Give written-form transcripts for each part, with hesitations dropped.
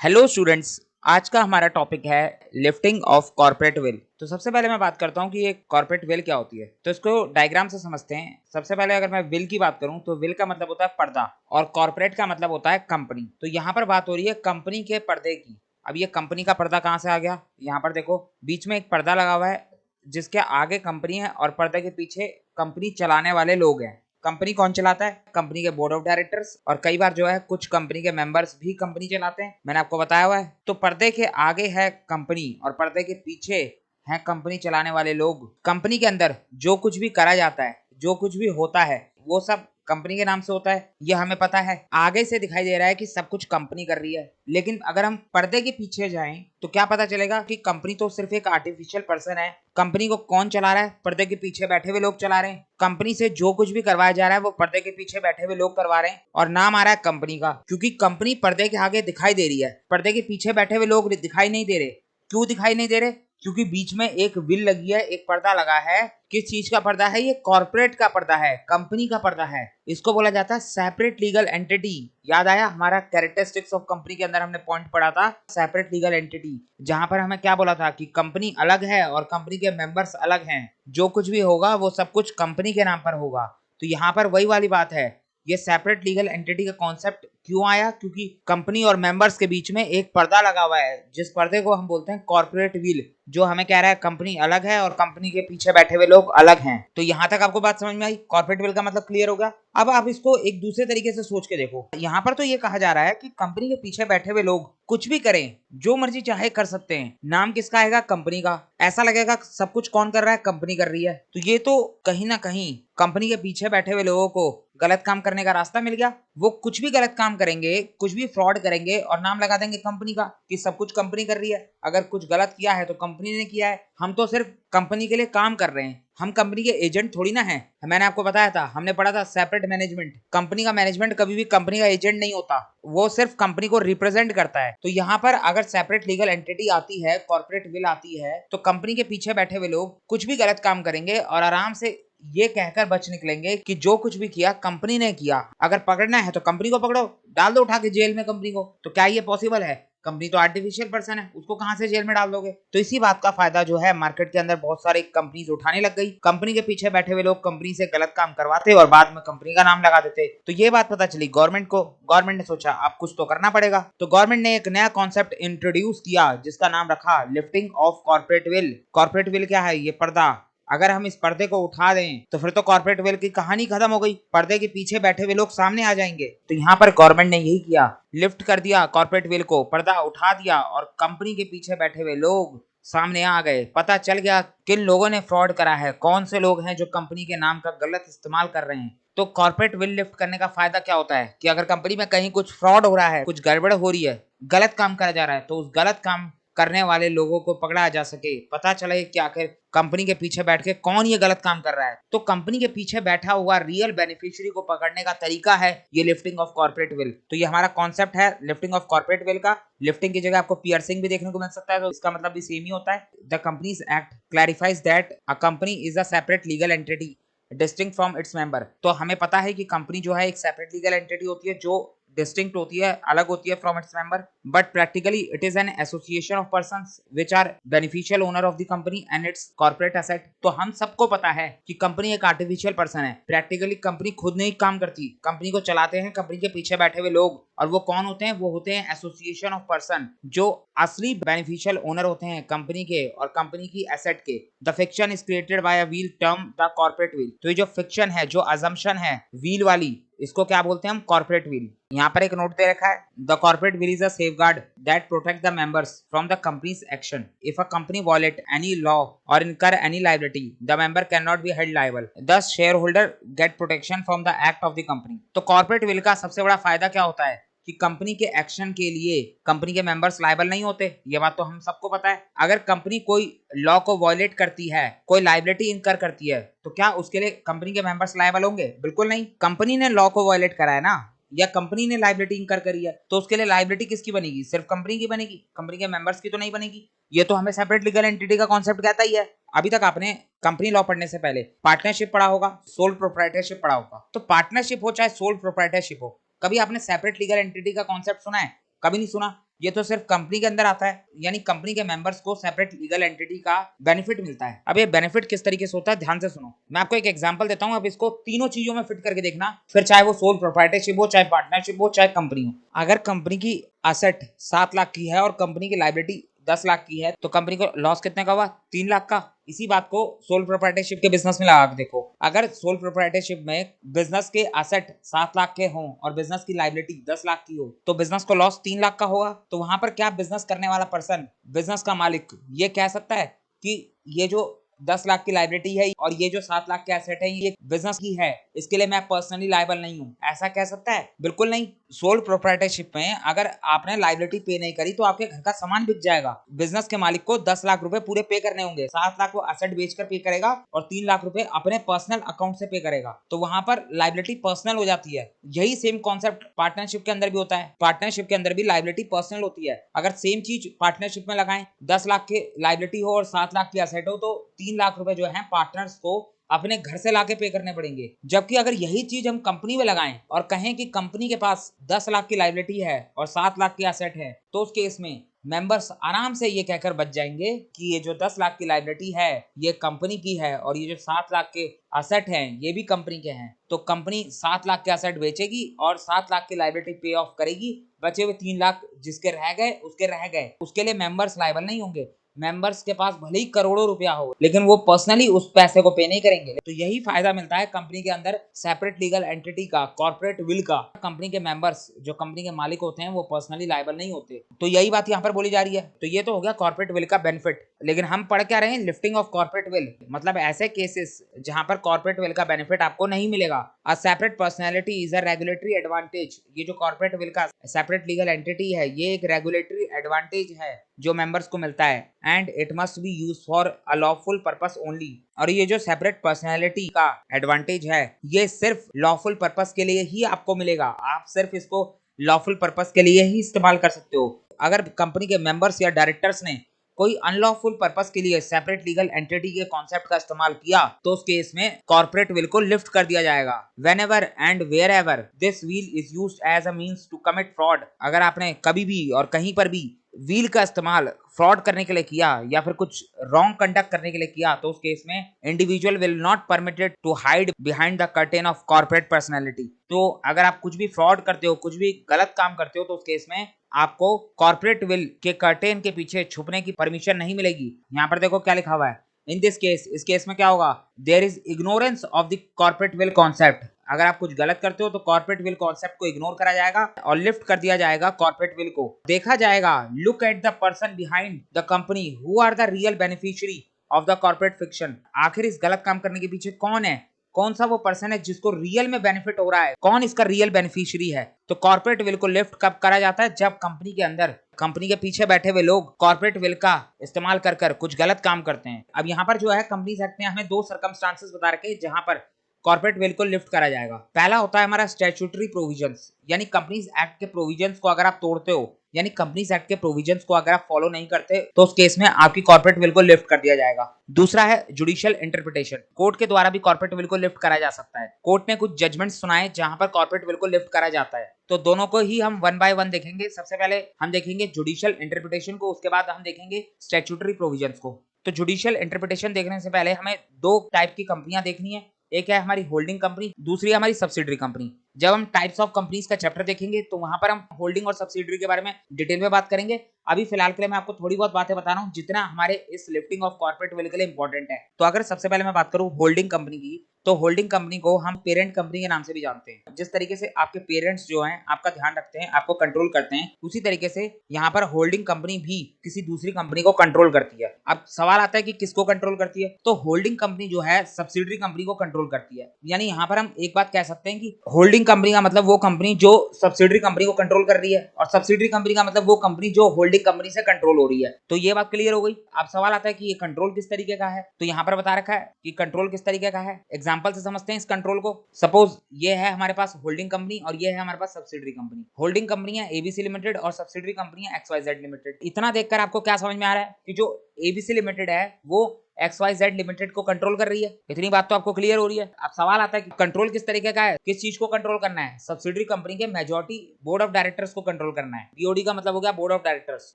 Hello students. आज का हमारा टॉपिक है लिफ्टिंग ऑफ कॉर्पोरेट विल। तो सबसे पहले मैं बात करता हूँ कि ये कॉर्पोरेट विल क्या होती है। तो इसको डायग्राम से समझते हैं। सबसे पहले अगर मैं विल की बात करूँ तो विल का मतलब होता है पर्दा और कॉर्पोरेट का मतलब होता है कंपनी। तो यहाँ पर बात हो रही है कंपनी के पर्दे की। अब ये कंपनी का पर्दा कहाँ से आ गया? यहाँ पर देखो, बीच में एक पर्दा लगा हुआ है जिसके आगे कंपनी है और पर्दे के पीछे कंपनी चलाने वाले लोग हैं। कंपनी कौन चलाता है? कंपनी के बोर्ड ऑफ डायरेक्टर्स और कई बार जो है कुछ कंपनी के मेंबर्स भी कंपनी चलाते हैं, मैंने आपको बताया हुआ है। तो पर्दे के आगे है कंपनी और पर्दे के पीछे है कंपनी चलाने वाले लोग। कंपनी के अंदर जो कुछ भी करा जाता है, जो कुछ भी होता है, वो सब कंपनी के नाम से होता है, ये हमें पता है। आगे से दिखाई दे रहा है कि सब कुछ कंपनी कर रही है, लेकिन अगर हम पर्दे के पीछे जाएं तो क्या पता चलेगा कि कंपनी तो सिर्फ एक आर्टिफिशियल पर्सन है। कंपनी को कौन चला रहा है? पर्दे के पीछे बैठे हुए लोग चला रहे हैं। कंपनी से जो कुछ भी करवाया जा रहा है वो पर्दे के पीछे बैठे हुए लोग करवा रहे हैं और नाम आ रहा है कंपनी का, क्योंकि कंपनी पर्दे के आगे दिखाई दे रही है, पर्दे के पीछे बैठे हुए लोग दिखाई नहीं दे रहे। क्यों दिखाई नहीं दे रहे? क्योंकि बीच में एक विल लगी है, एक पर्दा लगा है। किस चीज का पर्दा है? ये कॉर्पोरेट का पर्दा है, कंपनी का पर्दा है। इसको बोला जाता है सेपरेट लीगल एंटिटी। याद आया हमारा कैरेक्टरिस्टिक्स ऑफ कंपनी के अंदर हमने पॉइंट पढ़ा था सेपरेट लीगल एंटिटी, जहां पर हमें क्या बोला था कि कंपनी अलग है और कंपनी के मेंबर्स अलग हैं। जो कुछ भी होगा वो सब कुछ कंपनी के नाम पर होगा। तो यहाँ पर वही वाली बात है। ये सेपरेट लीगल एंटिटी का कॉन्सेप्ट क्यों आया? क्योंकि कंपनी और मेंबर्स के बीच में एक पर्दा लगा हुआ है, जिस पर्दे को हम बोलते हैं कॉर्पोरेट विल, जो हमें कह रहा है कंपनी अलग है और कंपनी के पीछे बैठे हुए लोग अलग हैं। तो यहाँ तक आपको बात समझ में आई? कॉर्पोरेट विल का मतलब क्लियर हो गया। अब आप इसको एक दूसरे तरीके से सोच के देखो। यहाँ पर तो ये कहा जा रहा है कि कंपनी के पीछे बैठे हुए लोग कुछ भी करें, जो मर्जी चाहे कर सकते हैं। नाम किसका आएगा? कंपनी का। ऐसा लगेगा सब कुछ कौन कर रहा है? कंपनी कर रही है। तो ये तो कहीं ना कहीं कंपनी के पीछे बैठे हुए लोगों को गलत काम करने का रास्ता मिल गया। वो कुछ भी गलत काम करेंगे, कुछ भी फ्रॉड करेंगे और नाम लगा देंगे कंपनी का कि सब कुछ कंपनी कर रही है। अगर कुछ गलत किया है तो कंपनी ने किया है, हम तो सिर्फ कंपनी के लिए काम कर रहे हैं, हम कंपनी के एजेंट थोड़ी ना हैं। मैंने आपको बताया था, हमने पढ़ा था सेपरेट मैनेजमेंट। कंपनी का मैनेजमेंट कभी भी कंपनी का एजेंट नहीं होता, वो सिर्फ कंपनी को रिप्रेजेंट करता है। तो यहाँ पर अगर सेपरेट लीगल एंटिटी आती है, कॉर्पोरेट विल आती है, तो कंपनी के पीछे बैठे हुए लोग कुछ भी गलत काम करेंगे और आराम से ये कहकर बच निकलेंगे कि जो कुछ भी किया कंपनी ने किया। अगर पकड़ना है तो कंपनी को पकड़ो, डाल दो उठा के जेल में कंपनी को। तो क्या ये पॉसिबल है? कंपनी तो आर्टिफिशियल पर्सन है, उसको कहां से जेल में डाल दोगे? तो इसी बात का फायदा जो है मार्केट के अंदर बहुत सारी कंपनीज उठाने लग गई। कंपनी के पीछे बैठे हुए लोग कंपनी से गलत काम करवाते और बाद में कंपनी का नाम लगा देते। तो ये बात पता चली गवर्नमेंट को। गवर्नमेंट ने सोचा अब कुछ तो करना पड़ेगा, तो गवर्नमेंट ने एक नया कॉन्सेप्ट इंट्रोड्यूस किया जिसका नाम रखा lifting of corporate will. Corporate will क्या है? ये पर्दा। अगर हम इस पर्दे को उठा दें तो फिर तो कॉर्पोरेट विल की कहानी खत्म हो गई, पर्दे के पीछे बैठे हुए लोग सामने आ जाएंगे। तो यहाँ पर गवर्नमेंट ने यही किया, लिफ्ट कर दिया कॉर्पोरेट विल को, पर्दा उठा दिया और कंपनी के पीछे बैठे हुए लोग सामने आ गए। पता चल गया किन लोगों ने फ्रॉड करा है, कौन से लोग हैं जो कंपनी के नाम का गलत इस्तेमाल कर रहे हैं। तो कॉर्पोरेट विल लिफ्ट करने का फायदा क्या होता है कि अगर कंपनी में कहीं कुछ फ्रॉड हो रहा है, कुछ गड़बड़ हो रही है, गलत काम करा जा रहा है, तो उस गलत काम करने वाले लोगों को पकड़ा जा सके, पता चले कि आखिर कंपनी के पीछे बैठ के कौन ये गलत काम कर रहा है। तो कंपनी के पीछे बैठा हुआ रियल बेनिफिशियरी को पकड़ने का तरीका है ये लिफ्टिंग ऑफ कॉर्पोरेट विल। तो ये हमारा कॉन्सेप्ट है लिफ्टिंग ऑफ कॉर्पोरेट विल का। लिफ्टिंग की जगह आपको पियर्सिंग भी देखने को मिल सकता है, तो इसका मतलब भी सेम ही होता है। The companies act clarifies that a company is a separate legal entity distinct from its member. तो हमें पता है कि कंपनी जो है एक सेपरेट लीगल एंटिटी होती है जो डिस्टिंक्ट होती है, अलग होती है from its member, but practically it is an association of persons which are beneficial owner of the company and its corporate asset. तो हम सबको पता है कि कंपनी एक आर्टिफिशियल पर्सन है, प्रैक्टिकली कंपनी खुद नहीं काम करती, कंपनी को चलाते हैं कंपनी के पीछे बैठे हुए लोग। और वो कौन होते हैं? वो होते हैं एसोसिएशन ऑफ पर्सन, जो असली बेनिफिशियल ओनर होते हैं कंपनी के और कंपनी की एसेट के। The fiction is created by a wheel term the corporate wheel. तो ये जो फिक्शन है, जो अजम्पशन है व्हील वाली, इसको क्या बोलते हैं हम? Corporate veil. यहाँ पर एक नोट दे रखा है, the corporate veil is a safeguard that protect the members from the company's action. If a company violate any law or incur any liability the member can not be held liable, thus shareholder get protection from the act of the company. तो corporate veil का सबसे बड़ा फायदा क्या होता है कि company के एक्शन के लिए कंपनी के मेंबर्स लायबल नहीं होते। ये बात तो हम सबको पता है। अगर कंपनी कोई लॉ को वॉयलेट करती है, कोई लायबिलिटी इनकर करती है, तो क्या उसके लिए कंपनी के मेंबर्स लायबल होंगे? बिल्कुल नहीं। कंपनी ने लॉ को वॉयलेट करा है ना, या कंपनी ने लायबिलिटी इनकर करी है, तो उसके लिए लायबिलिटी किसकी बनेगी? सिर्फ कंपनी की बनेगी, कंपनी के मेंबर्स की तो नहीं बनेगी। ये तो हमें सेपरेट लीगल एंटिटी का कॉन्सेप्ट कहता ही है। अभी तक आपने कंपनी लॉ पढ़ने से पहले पार्टनरशिप पढ़ा होगा, सोल प्रोप्राइटरशिप पढ़ा होगा। तो पार्टनरशिप हो चाहे सोल प्रोप्राइटरशिप हो, कभी आपने सेपरेट लीगल एंटिटी का कॉन्सेप्ट सुना है? कभी नहीं सुना। ये तो सिर्फ कंपनी के अंदर आता है, यानी कंपनी के मेंबर्स को सेपरेट लीगल एंटिटी का बेनिफिट मिलता है। अब ये बेनिफिट किस तरीके से होता है, ध्यान से सुनो। मैं आपको एक एग्जांपल देता हूँ, अब इसको तीनों चीजों में फिट करके देखना, फिर चाहे वो सोल प्रोप्राइटरशिप हो, चाहे पार्टनरशिप हो, चाहे कंपनी हो। अगर कंपनी की एसेट 7 लाख की है और कंपनी की लायबिलिटी 10 लाख की है, तो कंपनी को लॉस कितने का हुआ, 3 लाख का। इसी बात को सोल प्रोप्राइटरशिप के बिजनेस में लगा के देखो। अगर सोल प्रोप्राइटरशिप में बिजनेस के एसेट 7 लाख के हों और बिजनेस की लायबिलिटी 10 लाख की हो, तो बिजनेस को लॉस 3 लाख का होगा। तो वहां पर क्या बिजनेस करने वाला पर्सन, बिजनेस का मालिक, ये कह सकता है कि ये जो 10 लाख की लायबिलिटी है और ये जो 7 लाख के एसेट है, ये बिजनेस की है, इसके लिए मैं पर्सनली लायबल नहीं हूं, ऐसा कह सकता है? बिल्कुल नहीं। सोल प्रोप्राइटरशिप में अगर आपने लायबिलिटी पे नहीं करी तो आपके घर का सामान बिक जाएगा। बिजनेस के मालिक को 10 लाख रुपए पूरे पे करने होंगे, 7 लाख वो एसेट बेचकर पे करेगा और 3 लाख रुपए अपने पर्सनल अकाउंट से पे करेगा। तो वहां पर लायबिलिटी पर्सनल हो जाती है। यही सेम कॉन्सेप्ट पार्टनरशिप के अंदर भी होता है। पार्टनरशिप के अंदर भी लायबिलिटी पर्सनल होती है। अगर सेम चीज पार्टनरशिप में लगाएं, 10 लाख की लायबिलिटी हो और 7 लाख की एसेट हो, तो 3 लाख रुपए जो है पार्टनर्स को अपने घर से लाके पे करने पड़ेंगे। जबकि अगर यही चीज हम कंपनी में लगाएं और कहें कि कंपनी के पास 10 लाख की लायबिलिटी है और 7 लाख की एसेट है, तो उस केस में मेंबर्स आराम से ये कहकर बच जाएंगे कि ये जो 10 लाख की लायबिलिटी है ये कंपनी की है और ये जो 7 लाख के एसेट हैं ये भी कंपनी के हैं। तो कंपनी 7 लाख के एसेट बेचेगी और 7 लाख की लायबिलिटी पे ऑफ करेगी। बचे हुए 3 लाख जिसके रह गए उसके रह गए, उसके लिए मेंबर्स लायबल नहीं होंगे। मेंबर्स के पास भले ही करोड़ों रुपया हो, लेकिन वो पर्सनली उस पैसे को पे नहीं करेंगे। तो यही फायदा मिलता है कंपनी के अंदर सेपरेट लीगल एंटिटी का, कॉर्पोरेट विल का। कंपनी के मेंबर्स जो कंपनी के मालिक होते हैं वो पर्सनली लायबल नहीं होते। तो यही बात यहाँ पर बोली जा रही है। तो ये तो हो गया कॉर्पोरेट विल का बेनिफिट। लेकिन हम पढ़ क्या रहे हैं, लिफ्टिंग ऑफ कॉर्पोरेट विल, मतलब ऐसे केसेस जहां पर कॉर्पोरेट विल का बेनिफिट आपको नहीं मिलेगा। A separate personality is a regulatory advantage. ये जो कॉर्पोरेट विल का सेपरेट लीगल एंटिटी है, ये एक रेगुलेटरी एडवांटेज है जो मेंबर्स को मिलता है। And it must be use for a lawful purpose only. और ये जो सेपरेट पर्सनैलिटी का एडवांटेज है, ये सिर्फ लॉफुल पर्पस के लिए ही आपको मिलेगा। आप सिर्फ इसको लॉफुल पर्पस के लिए ही इस्तेमाल कर सकते हो। अगर कंपनी के मेंबर्स या डायरेक्टर्स ने कोई अनलॉफुल पर्पस के लिए सेपरेट लीगल एंटिटी के कॉन्सेप्ट का इस्तेमाल किया, तो उस केस में कॉर्पोरेट विल को लिफ्ट कर दिया जाएगा। Whenever and wherever this veil is used as a means to commit fraud. अगर आपने कभी भी और कहीं पर भी व्हील का इस्तेमाल फ्रॉड करने के लिए किया या फिर कुछ रॉन्ग कंडक्ट करने के लिए किया, तो उस केस में individual will not permitted to hide behind the curtain of corporate personality. तो अगर आप कुछ भी फ्रॉड करते हो, कुछ भी गलत काम करते हो, तो उस केस में आपको कॉर्पोरेट विल के कर्टेन के पीछे छुपने की परमिशन नहीं मिलेगी। यहाँ पर देखो क्या लिखा हुआ है। इन दिस केस, इस केस में क्या होगा, there is ignorance of the corporate veil concept. अगर आप कुछ गलत करते हो तो कॉर्पोरेट विल कॉन्सेप्ट को इग्नोर करा जाएगा और लिफ्ट कर दिया जाएगा कॉर्पोरेट विल को। देखा जाएगा, look at the person behind the company who are the real beneficiary of the corporate fiction. आखिर इस गलत काम करने के पीछे कौन है, कौन सा वो पर्सन है जिसको रियल में बेनिफिट हो रहा है, कौन इसका रियल बेनिफिशियरी है। तो कॉर्पोरेट विल को लिफ्ट कब करा जाता है, जब कंपनी के अंदर कंपनी के पीछे बैठे हुए लोग कॉर्पोरेट विल का इस्तेमाल कर कर कुछ गलत काम करते हैं। अब यहाँ पर जो है कंपनीज एक्ट ने हमें 2 सर्कमस्टांसेस बता रखे हैं जहां पर कॉर्पोरेट विल को लिफ्ट करा जाएगा। पहला होता है हमारा स्टैट्यूटरी प्रोविजंस, यानी कंपनीज एक्ट के प्रोविजंस को अगर आप तोड़ते हो, यानी कंपनीज एक्ट के प्रोविजंस को अगर आप फॉलो नहीं करते, तो उस केस में आपकी कॉर्पोरेट विल को लिफ्ट कर दिया जाएगा। दूसरा है जुडिशियल इंटरप्रिटेशन। कोर्ट के द्वारा भी कॉर्पोरेट विल को लिफ्ट करा जा सकता है। कोर्ट ने कुछ जजमेंट सुनाए जहां पर कॉर्पोरेट विल को लिफ्ट करा जाता है। तो दोनों को ही हम वन बाय वन देखेंगे। सबसे पहले हम देखेंगे जुडिशियल इंटरप्रिटेशन को, उसके बाद हम देखेंगे स्टैट्यूटरी प्रोविजंस को। तो जुडिशियल इंटरप्रिटेशन देखने से पहले हमें 2 टाइप की कंपनियां देखनी है। एक है हमारी होल्डिंग कंपनी, दूसरी है हमारी सब्सिडरी कंपनी। जब हम टाइप्स ऑफ कंपनीज का चैप्टर देखेंगे तो वहां पर हम होल्डिंग और सब्सिडरी के बारे में डिटेल में बात करेंगे। अभी फिलहाल के लिए मैं आपको थोड़ी बहुत बातें बता रहा हूँ जितना हमारे इस लिफ्टिंग ऑफ कॉर्पोरेट विल के लिए इंपॉर्टेंट है। तो अगर सबसे पहले मैं बात करूँ होल्डिंग कंपनी की, तो होल्डिंग कंपनी को हम पेरेंट कंपनी के नाम से भी जानते हैं। जिस तरीके से आपके पेरेंट्स जो हैं आपका ध्यान रखते हैं, आपको कंट्रोल करते हैं, उसी तरीके से यहाँ पर होल्डिंग कंपनी भी किसी दूसरी कंपनी को कंट्रोल करती है। अब सवाल आता है कि किसको कंट्रोल करती है, तो होल्डिंग कंपनी जो है सब्सिडरी कंपनी को कंट्रोल करती है। यानी यहाँ पर हम एक बात कह सकते हैं कि होल्डिंग कंपनी का मतलब वो कंपनी जो सब्सिडरी कंपनी को कंट्रोल कर रही है, और सब्सिडरी कंपनी का मतलब वो कंपनी जो होल्डिंग कंपनी से कंट्रोल हो रही है। तो ये बात क्लियर हो गई। अब सवाल आता है कि ये कंट्रोल किस तरीके का है, तो यहाँ पर बता रखा है कि कंट्रोल किस तरीके का है। एग्जांपल से समझते हैं इस कंट्रोल को। सपोज ये है हमारे पास होल्डिंग कंपनी और ये है हमारे पास सब्सिडरी कंपनी। होल्डिंग कंपनी है एबीसी लिमिटेड और सब्सिडरी कंपनी है एक्सवाईजेड लिमिटेड। इतना देखकर आपको क्या समझ में आ रहा है कि जो एबीसी लिमिटेड है वो XYZ लिमिटेड को कंट्रोल कर रही है। इतनी बात तो आपको क्लियर हो रही है। अब सवाल आता है कि कंट्रोल किस तरीके का है, किस चीज को कंट्रोल करना है? सब्सिडरी कंपनी के मेजॉरिटी बोर्ड ऑफ डायरेक्टर्स को कंट्रोल करना है। बीओडी का मतलब हो गया बोर्ड ऑफ डायरेक्टर्स।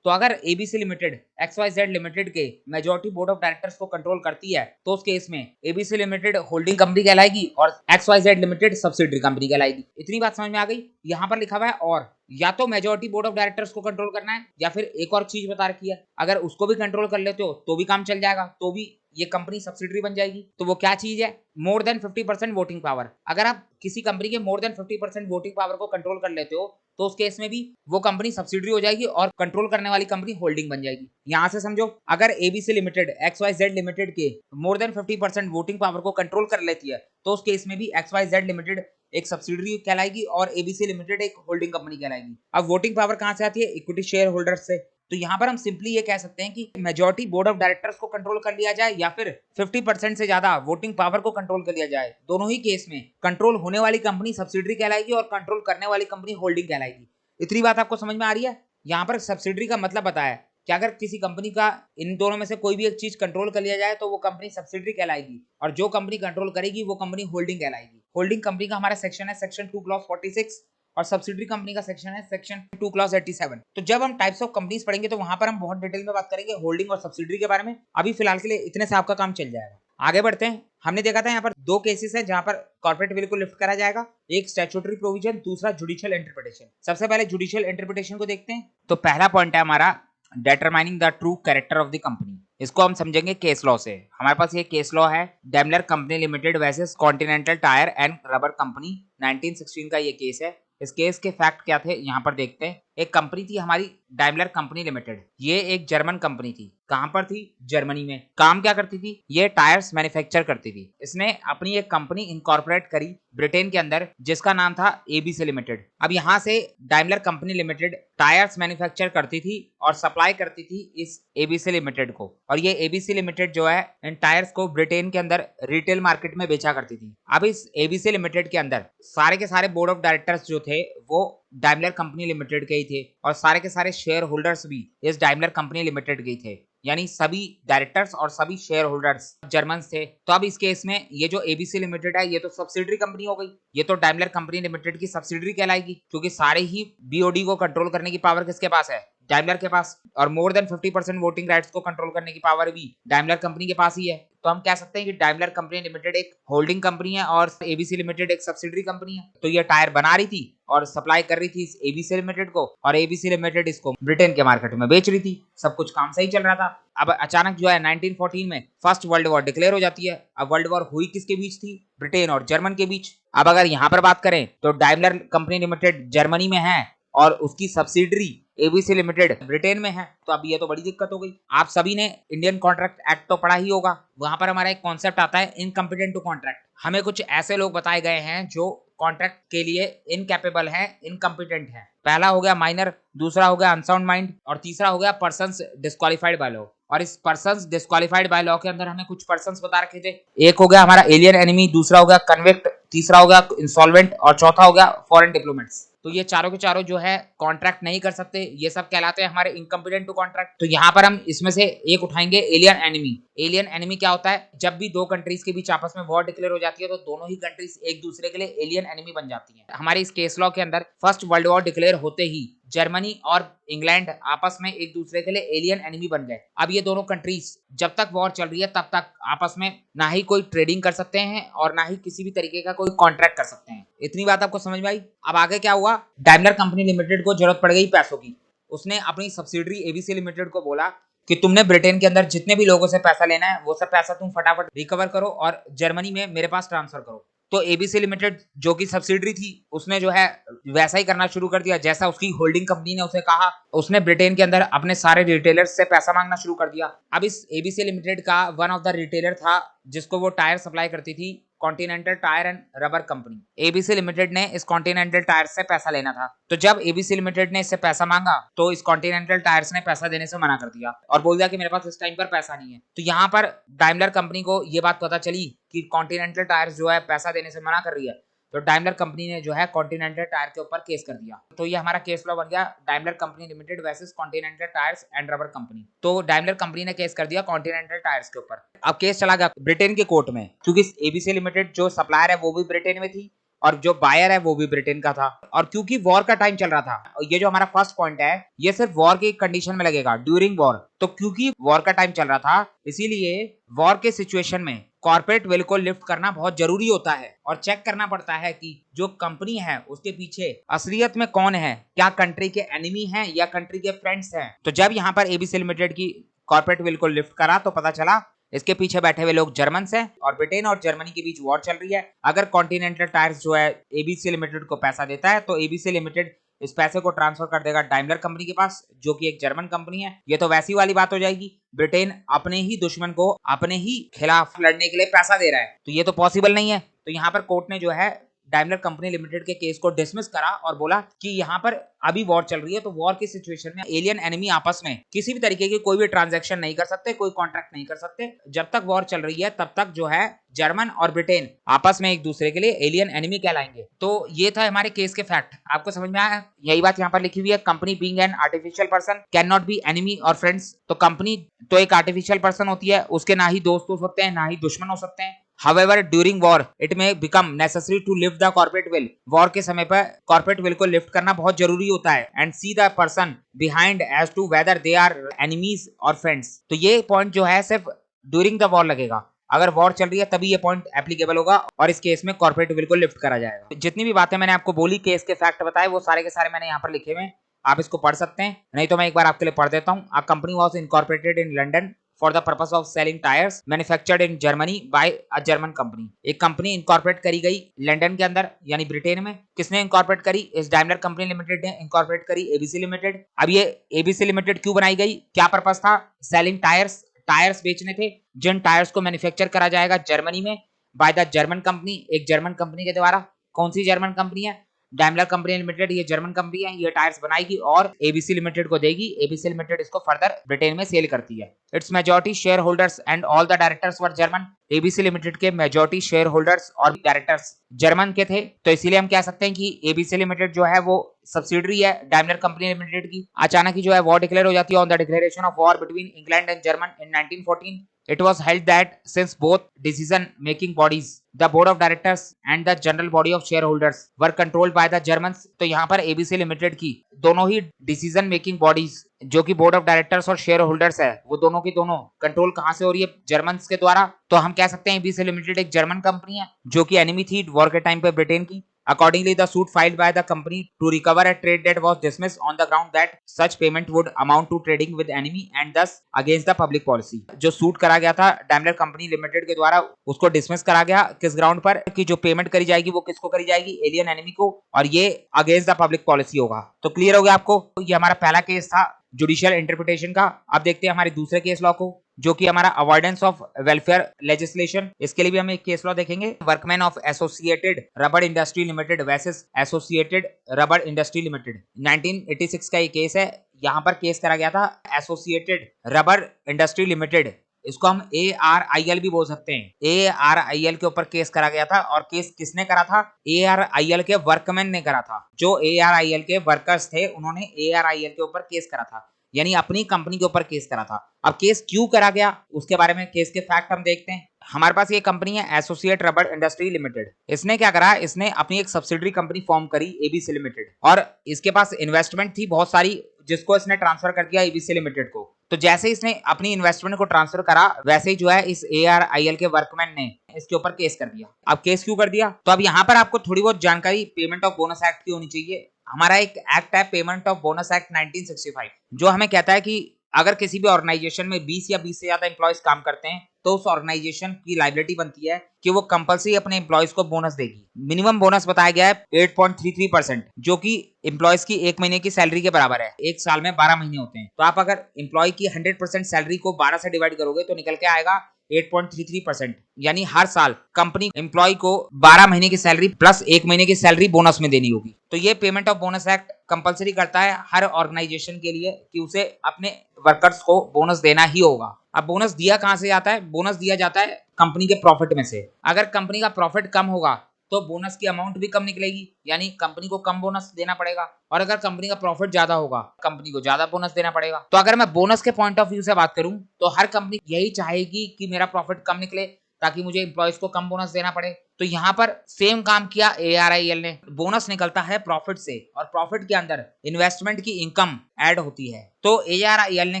तो अगर एबीसी लिमिटेड XYZ लिमिटेड के मेजॉरिटी बोर्ड ऑफ डायरेक्टर्स को कंट्रोल करती है तो उस केस में एबीसी लिमिटेड होल्डिंग कंपनी कहलाएगी और XYZ लिमिटेड सब्सिडरी कंपनी कहलाएगी। इतनी बात समझ में आ गई? यहां पर लिखा हुआ है और या तो मेजॉरिटी बोर्ड ऑफ डायरेक्टर्स को कंट्रोल करना है या फिर एक और चीज बता रखी है, अगर उसको भी कंट्रोल कर लेते हो तो भी काम चल जाएगा, तो भी ये कंपनी सब्सिडरी बन जाएगी। तो वो क्या चीज है? More than 50% voting power. अगर आप किसी कंपनी के मोर देन 50% वोटिंग पावर को कंट्रोल कर लेते हो तो उस केस में भी वो कंपनी सब्सिडरी हो जाएगी और कंट्रोल करने वाली कंपनी होल्डिंग बन जाएगी। यहां से समझो, अगर एबीसी लिमिटेड XYZ लिमिटेड के मोर देन 50% वोटिंग पावर को कंट्रोल कर लेती है तो उस केस में भी XYZ लिमिटेड एक सब्सिडरी कहलाएगी और एबीसी लिमिटेड एक होल्डिंग कंपनी कहलाएगी। अब वोटिंग पावर कहां से आती है? इक्विटी शेयर होल्डर्स से। तो यहां पर हम सिंपली ये कह सकते हैं कि मेजॉरिटी बोर्ड ऑफ डायरेक्टर्स को कंट्रोल कर लिया जाए या फिर 50% से ज्यादा वोटिंग पावर को कंट्रोल कर लिया जाए, दोनों ही केस में कंट्रोल होने वाली कंपनी सब्सिडरी कहलाएगी और कंट्रोल करने वाली कंपनी होल्डिंग कहलाएगी। इतनी बात आपको समझ में आ रही है? यहां पर सब्सिडरी का मतलब बताया कि अगर किसी कंपनी का इन दोनों में से कोई भी एक चीज कंट्रोल कर लिया जाए तो वो कंपनी सब्सिडरी कहलाएगी और जो कंपनी कंट्रोल करेगी वो कंपनी होल्डिंग कहलाएगी। होल्डिंग कंपनी का हमारा सेक्शन है सेक्शन 2 क्लॉज 46 और सब्सिडरी कंपनी का सेक्शन है सेक्शन 2 क्लॉज 87। तो जब हम टाइप्स ऑफ कंपनीज पढ़ेंगे तो वहां पर हम बहुत डिटेल में बात करेंगे होल्डिंग और सब्सिडरी के बारे में। अभी फिलहाल के लिए इतने से आपका काम चल जाएगा। आगे बढ़ते हैं। हमने देखा था यहाँ पर दो केसेस है जहां पर कॉर्पोरेट विल को लिफ्ट करा जाएगा, एक स्टैट्यूटरी प्रोविजन, दूसरा जुडिशियल इंटरप्रिटेशन। सबसे पहले जुडिशियल इंटरप्रिटेशन को देखते हैं। तो पहला पॉइंट है हमारा determining the true character of the company. इसको हम समझेंगे केस लॉ से। हमारे पास ये केस लॉ है Daimler company limited versus continental tyre and rubber company, 1916 का ये केस है। इस केस के फैक्ट क्या थे यहाँ पर देखते हैं। एक कंपनी थी हमारी डाइमलर कंपनी लिमिटेड। ये एक जर्मन कंपनी थी। कहां पर थी? जर्मनी में। काम क्या करती थी? ये टायर्स मैन्युफैक्चर करती थी। इसने अपनी एक कंपनी इनकॉर्पोरेट करी ब्रिटेन के अंदर जिसका नाम था एबीसी लिमिटेड। अब यहां से Daimler company limited tyres manufacture करती थी और सप्लाई करती थी इस एबीसी लिमिटेड को, और ये एबीसी लिमिटेड जो है इन टायर्स को ब्रिटेन के अंदर रिटेल मार्केट में बेचा करती थी। अब इस एबीसी लिमिटेड के अंदर सारे के सारे बोर्ड ऑफ डायरेक्टर्स जो थे वो डाइमलर कंपनी लिमिटेड के ही थे और सारे के सारे शेयर होल्डर्स भी इस डाइमलर कंपनी लिमिटेड के ही थे, यानी सभी डायरेक्टर्स और सभी शेयर होल्डर्स जर्मन थे। तो अब इस केस में ये जो एबीसी लिमिटेड है ये तो सब्सिडरी कंपनी हो गई, ये तो डाइमलर कंपनी लिमिटेड की सब्सिडरी कहलाएगी क्योंकि सारे ही बीओडी को कंट्रोल करने की पावर किसके पास है? डाइमलर के पास। और मोर देन 50% वोटिंग राइट्स को कंट्रोल करने की पावर भी डाइमलर कंपनी के पास ही है। तो हम कह सकते हैं कि डाइमलर कंपनी लिमिटेड एक होल्डिंग कंपनी है और एबीसी लिमिटेड एक सब्सिडरी कंपनी है। तो ये टायर बना रही थी और सप्लाई कर रही थी इस एबीसी लिमिटेड को और एबीसी लिमिटेड इसको ब्रिटेन के मार्केट में बेच रही थी। सब कुछ काम सही चल रहा था। अब अचानक जो है 1914 में फर्स्ट वर्ल्ड वॉर डिक्लेयर हो जाती है। अब वर्ल्ड वॉर हुई किसके बीच थी? ब्रिटेन और जर्मन के बीच। अब अगर यहाँ पर बात करें तो डाइमलर कंपनी लिमिटेड जर्मनी में है और उसकी सब्सिडरी एबीसी लिमिटेड ब्रिटेन में है। तो अब ये तो बड़ी दिक्कत हो गई। आप सभी ने इंडियन कॉन्ट्रैक्ट एक्ट तो पढ़ा ही होगा। वहां पर हमारा एक कॉन्सेप्ट आता है इनकम्पिटेंट टू कॉन्ट्रैक्ट। हमें कुछ ऐसे लोग बताए गए हैं जो कॉन्ट्रैक्ट के लिए इनकैपेबल है, इनकम्पिटेंट है। पहला हो गया माइनर, दूसरा हो गया अनसाउंड माइंड और तीसरा हो गया पर्सन्स डिस्क्वालिफाइड बाय लॉ। और इस पर्सन्स डिस्क्वालिफाइड बाय लॉ के अंदर हमें कुछ पर्सन्स बता रखे थे। एक हो गया हमारा एलियन एनिमी, दूसरा हो गया कन्विक्ट, तीसरा हो गया इंसॉल्वेंट और चौथा हो गया फॉरेन डिप्लोमेट्स। तो ये चारों के चारों जो है कॉन्ट्रैक्ट नहीं कर सकते, ये सब कहलाते हैं हमारे इनकम्पिटेंट टू कॉन्ट्रैक्ट। तो यहाँ पर हम इसमें से एक उठाएंगे एलियन एनिमी। एलियन एनिमी क्या होता है? जब भी दो कंट्रीज के बीच आपस में वॉर डिक्लेयर हो जाती है तो दोनों ही कंट्रीज एक दूसरे के लिए एलियन एनिमी बन जाती हैं। हमारे इस केस लॉ के अंदर फर्स्ट वर्ल्ड वॉर डिक्लेयर होते ही जर्मनी और इंग्लैंड आपस में एक दूसरे के लिए एलियन एनिमी बन गए। अब ये दोनों कंट्रीज जब तक वॉर चल रही है तब तक आपस में ना ही कोई ट्रेडिंग कर सकते हैं और ना ही किसी भी तरीके का कोई कॉन्ट्रैक्ट कर सकते हैं। इतनी बात आपको समझ में आई? अब आगे क्या हुआ? डाइमलर कंपनी लिमिटेड को जरूरत पड़ गई पैसों की। उसने अपनी सब्सिडरी एबीसी लिमिटेड को बोला कि तुमने ब्रिटेन के अंदर जितने भी लोगों से पैसा लेना है वो सब पैसा तुम फटाफट रिकवर करो और जर्मनी में मेरे पास ट्रांसफर करो। तो एबीसी लिमिटेड जो कि सब्सिडरी थी उसने जो है वैसा ही करना शुरू कर दिया जैसा उसकी होल्डिंग कंपनी ने उसे कहा। उसने ब्रिटेन के अंदर अपने सारे रिटेलर्स से पैसा मांगना शुरू कर दिया। अब इस एबीसी लिमिटेड का वन ऑफ द रिटेलर था जिसको वो टायर सप्लाई करती थी, continental tyre and rubber company. ABC limited ने इस कॉन्टिनेंटल टायर से पैसा लेना था। तो जब एबीसी लिमिटेड ने इससे पैसा मांगा तो इस कॉन्टिनेंटल टायर्स ने पैसा देने से मना कर दिया और बोल दिया कि मेरे पास इस टाइम पर पैसा नहीं है। तो यहाँ पर डाइमलर कंपनी को ये बात पता चली कि कॉन्टिनेंटल टायर्स जो है पैसा देने से मना कर रही है। तो डाइमलर कंपनी ने जो है कॉन्टिनेंटल टायर के ऊपर केस कर दिया। तो ये हमारा केस लॉ बन गया Daimler company limited versus Continental tyres and rubber company. तो डाइमलर कंपनी ने केस कर दिया कॉन्टिनेंटल टायर्स के ऊपर। अब केस चला गया ब्रिटेन के कोर्ट में, क्योंकि एबीसी लिमिटेड जो सप्लायर है वो भी ब्रिटेन में थी और जो बायर है वो भी ब्रिटेन का था, और क्योंकि वॉर का टाइम चल रहा था, और ये जो हमारा फर्स्ट पॉइंट है ये सिर्फ वॉर की कंडीशन में लगेगा, ड्यूरिंग वॉर। तो क्योंकि वॉर का टाइम चल रहा था इसीलिए वॉर के सिचुएशन में कॉर्पोरेट विल को लिफ्ट करना बहुत जरूरी होता है और चेक करना पड़ता है कि जो कंपनी है उसके पीछे असलियत में कौन है, क्या कंट्री के एनिमी हैं या कंट्री के फ्रेंड्स हैं। तो जब यहाँ पर एबीसी लिमिटेड की कॉर्पोरेट विल को लिफ्ट करा तो पता चला इसके पीछे बैठे हुए लोग जर्मन हैं और ब्रिटेन और जर्मनी के बीच वॉर चल रही है। अगर कॉन्टिनेंटल टायर्स जो है एबीसी लिमिटेड को पैसा देता है तो एबीसी लिमिटेड इस पैसे को ट्रांसफर कर देगा डाइमलर कंपनी के पास, जो कि एक जर्मन कंपनी है। ये तो वैसी वाली बात हो जाएगी, ब्रिटेन अपने ही दुश्मन को अपने ही खिलाफ लड़ने के लिए पैसा दे रहा है, तो ये तो पॉसिबल नहीं है। तो यहाँ पर कोर्ट ने जो है डाइमलर कंपनी लिमिटेड के केस को डिसमिस करा और बोला कि यहाँ पर अभी वॉर चल रही है, तो वॉर की सिचुएशन में एलियन एनिमी आपस में किसी भी तरीके की कोई भी ट्रांजैक्शन नहीं कर सकते, कोई कॉन्ट्रैक्ट नहीं कर सकते। जब तक वॉर चल रही है तब तक जो है जर्मन और ब्रिटेन आपस में एक दूसरे के लिए एलियन एनिमी कहलाएंगे। तो ये था हमारे केस के फैक्ट। आपको समझ में आया? यही बात यहाँ पर लिखी हुई है, company being an artificial person can not B enemy और फ्रेंड्स। तो कंपनी तो एक आर्टिफिशियल पर्सन होती है, उसके ना ही दोस्त हो सकते हैं ना ही दुश्मन हो सकते हैं। However, during war, it may become necessary to lift the corporate will. War के समय पर corporate will को lift करना बहुत जरूरी होता है and see the person behind as to whether they are enemies or friends. तो ये पॉइंट जो है सिर्फ during the war लगेगा, अगर वॉर चल रही है तभी ये पॉइंट एप्लीकेबल होगा और इस केस में कॉर्पोरेट विल को लिफ्ट करा जाएगा। जितनी भी बातें मैंने आपको बोली, केस के फैक्ट बताए, वो सारे के सारे मैंने यहाँ पर लिखे हुए हैं, आप इसको पढ़ सकते हैं, नहीं तो मैं एक बार आपके लिए पढ़ देता हूँ। A company was incorporated in London for the purpose of selling tires manufactured in Germany by a German company. एक कंपनी इनकॉर्पोरेट करी गई लंदन के अंदर यानी ब्रिटेन में। किसने इनकॉर्पोरेट करी? इस डाइमलर कंपनी लिमिटेड ने इनकॉर्पोरेट करी एबीसी लिमिटेड। अब ये एबीसी लिमिटेड क्यों बनाई गई, क्या पर्पस था? सेलिंग टायर्स, टायर्स बेचने थे, जिन टायर्स को मैन्युफैक्चर करा जाएगा जर्मनी में बाय द जर्मन कंपनी, एक जर्मन कंपनी के द्वारा। कौन सी जर्मन कंपनी है? डाइमलर कंपनी लिमिटेड, ये जर्मन कंपनी है, ये टायर्स बनाएगी और एबीसी लिमिटेड को देगी। एबीसी लिमिटेड इसको फर्दर ब्रिटेन में सेल करती है। It's majority share holders and all the directors were German. ABC limited के मेजॉरिटी शेयर होल्डर्स और डायरेक्टर्स जर्मन के थे, तो इसीलिए हम कह सकते हैं कि एबीसी लिमिटेड जो है वो सब्सिडरी है डाइमलर कंपनी लिमिटेड की। अचानक ही जो है वॉर डिक्लेयर हो जाती है on the declaration of war between England and German in 1914। It was held that since both decision-making bodies, the board of directors and the general body of shareholders, were controlled by the Germans, तो यहाँ पर ABC limited की दोनों ही decision making bodies जो कि board of directors और share holders है, वो दोनों की दोनों कंट्रोल कहाँ से हो रही है? जर्मन के द्वारा। तो हम कह सकते हैं एबीसी लिमिटेड एक जर्मन कंपनी है जो कि एनिमी थी वॉर के टाइम पे ब्रिटेन की। Accordingly, the suit filed by the company to recover a trade debt was dismissed on the ground that such payment would amount to trading with enemy and thus against the public policy. जो suit करा गया था Daimler company limited के द्वारा, उसको dismiss करा गया किस ग्राउंड पर? कि जो पेमेंट करी जाएगी वो किसको करी जाएगी? एलियन एनिमी को, और ये अगेंस्ट द पब्लिक पॉलिसी होगा। तो क्लियर हो गया आपको? ये हमारा पहला केस था जुडिशियल इंटरप्रिटेशन का। अब देखते हैं हमारे दूसरे केस लॉ को, जो कि हमारा अवॉइडेंस ऑफ वेलफेयर लेजिस्लेशन। इसके लिए भी हम एक केस लॉ देखेंगे, workman of associated rubber industry limited versus associated rubber industry limited. 1986 का ये केस है। यहाँ पर केस करा गया था एसोसिएटेड रबर इंडस्ट्री लिमिटेड, इसको हम ARIL भी बोल सकते हैं। ARIL के ऊपर केस करा गया था, और केस किसने करा था? ARIL के वर्कमैन ने करा था। जो ARIL के वर्कर्स थे उन्होंने ARIL के ऊपर केस करा था, यानी अपनी कंपनी के ऊपर केस करा था। अब केस क्यों करा गया उसके बारे में केस के फैक्ट हम देखते हैं। हमारे पास ये कंपनी है एसोसिएट रबर इंडस्ट्री लिमिटेड। इसने क्या करा? इसने अपनी एक सब्सिडरी कंपनी फॉर्म करी एबीसी लिमिटेड, और इसके पास इन्वेस्टमेंट थी बहुत सारी, जिसको इसने ट्रांसफर कर दिया एबीसी लिमिटेड को। तो जैसे इसने अपनी इन्वेस्टमेंट को ट्रांसफर करा, वैसे ही जो है इस ARIL के वर्कमैन ने इसके ऊपर केस कर दिया। अब केस क्यों कर दिया? तो अब यहाँ पर आपको थोड़ी बहुत जानकारी पेमेंट ऑफ बोनस एक्ट की होनी चाहिए। हमारा एक एक्ट है पेमेंट ऑफ बोनस एक्ट 1965, जो हमें कहता है कि अगर किसी भी ऑर्गेनाइजेशन में 20 या 20 से ज्यादा एम्प्लॉयज काम करते हैं तो उस ऑर्गेनाइजेशन की लायबिलिटी बनती है कि वो कंपलसरी अपने एम्प्लॉयज को बोनस देगी। मिनिमम बोनस बताया गया है 8.33%, जो कि एम्प्लॉयज की एक महीने की सैलरी के बराबर है। एक साल में 12 महीने होते हैं, तो आप अगर एम्प्लॉय की 100% सैलरी को 12 से डिवाइड करोगे तो निकल के आएगा 8.33%, यानी हर साल कंपनी एम्प्लॉय को 12 महीने की सैलरी प्लस एक महीने की सैलरी बोनस में देनी होगी। तो ये payment of bonus act compulsory करता है हर ऑर्गेनाइजेशन के लिए कि उसे अपने वर्कर्स को बोनस देना ही होगा। अब बोनस दिया कहां से जाता है? बोनस दिया जाता है कंपनी के प्रॉफिट में से। अगर कंपनी का प्रॉफिट कम होगा तो बोनस की अमाउंट भी कम निकलेगी, यानी कंपनी को कम बोनस देना पड़ेगा। और अगर कंपनी का प्रॉफिट ज्यादा होगा, कंपनी को ज्यादा बोनस देना पड़ेगा। तो अगर मैं बोनस के पॉइंट ऑफ व्यू से बात करूं तो हर कंपनी यही चाहेगी कि मेरा प्रॉफिट कम निकले ताकि मुझे एम्प्लॉयज को कम बोनस देना पड़े। तो यहाँ पर सेम काम किया ARIL ने। बोनस निकलता है प्रॉफिट से और प्रॉफिट के अंदर इन्वेस्टमेंट की इनकम ऐड होती है। तो ARIL ने